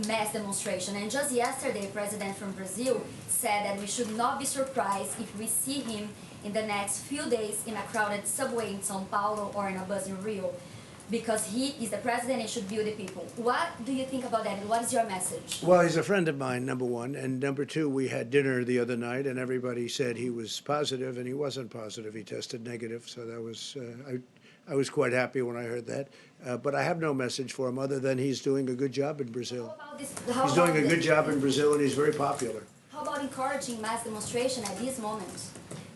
mass demonstration? And just yesterday, the president from Brazil said that we should not be surprised if we see him in the next few days in a crowded subway in São Paulo or in a bus in Rio, because he is the president and should be with the people. What do you think about that, and what is your message? Well, he's a friend of mine, number one, and number two, we had dinner the other night, and everybody said he was positive, and he wasn't positive. He tested negative, so that was I was quite happy when I heard that. But I have no message for him other than he's doing a good job in Brazil. He's doing a good job in Brazil, and he's very popular. How about encouraging mass demonstration at this moment?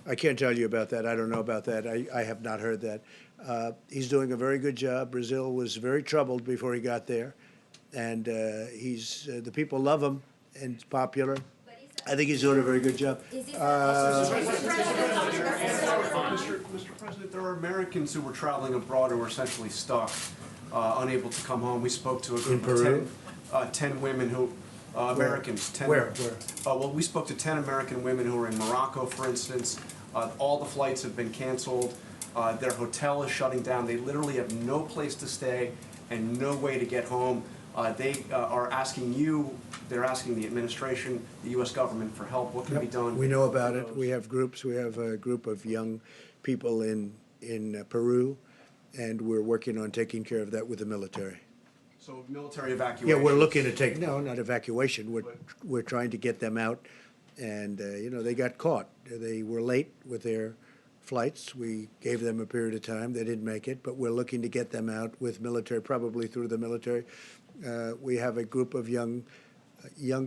I can't tell you about that. I don't know about that. I have not heard that. He's doing a very good job. Brazil was very troubled before he got there, and the people love him, and he's popular. I think he's doing a very good job. Mr. President, there are Americans who were traveling abroad who were essentially stuck, unable to come home. We spoke to a group of 10 women who, Americans. 10, Where? Well, we spoke to 10 American women who were in Morocco, for instance. All the flights have been canceled. Their hotel is shutting down. They literally have no place to stay and no way to get home. They are asking you, they're asking the administration, the U.S. government for help. What can be done? We know about it. We have groups. We have a group of young people in Peru, and we're working on taking care of that with the military. So military evacuation? Yeah, we're looking to take, no, not evacuation. We're trying to get them out, and, they got caught. They were late with their flights. We gave them a period of time. They didn't make it, but we're looking to get them out with military, probably through the military. We have a group of young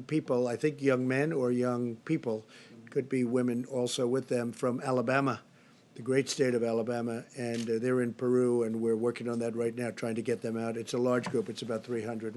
people, I think young men or young people, could be women also with them, from Alabama, the great state of Alabama, and they're in Peru, and we're working on that right now, trying to get them out. It's a large group. It's about 300.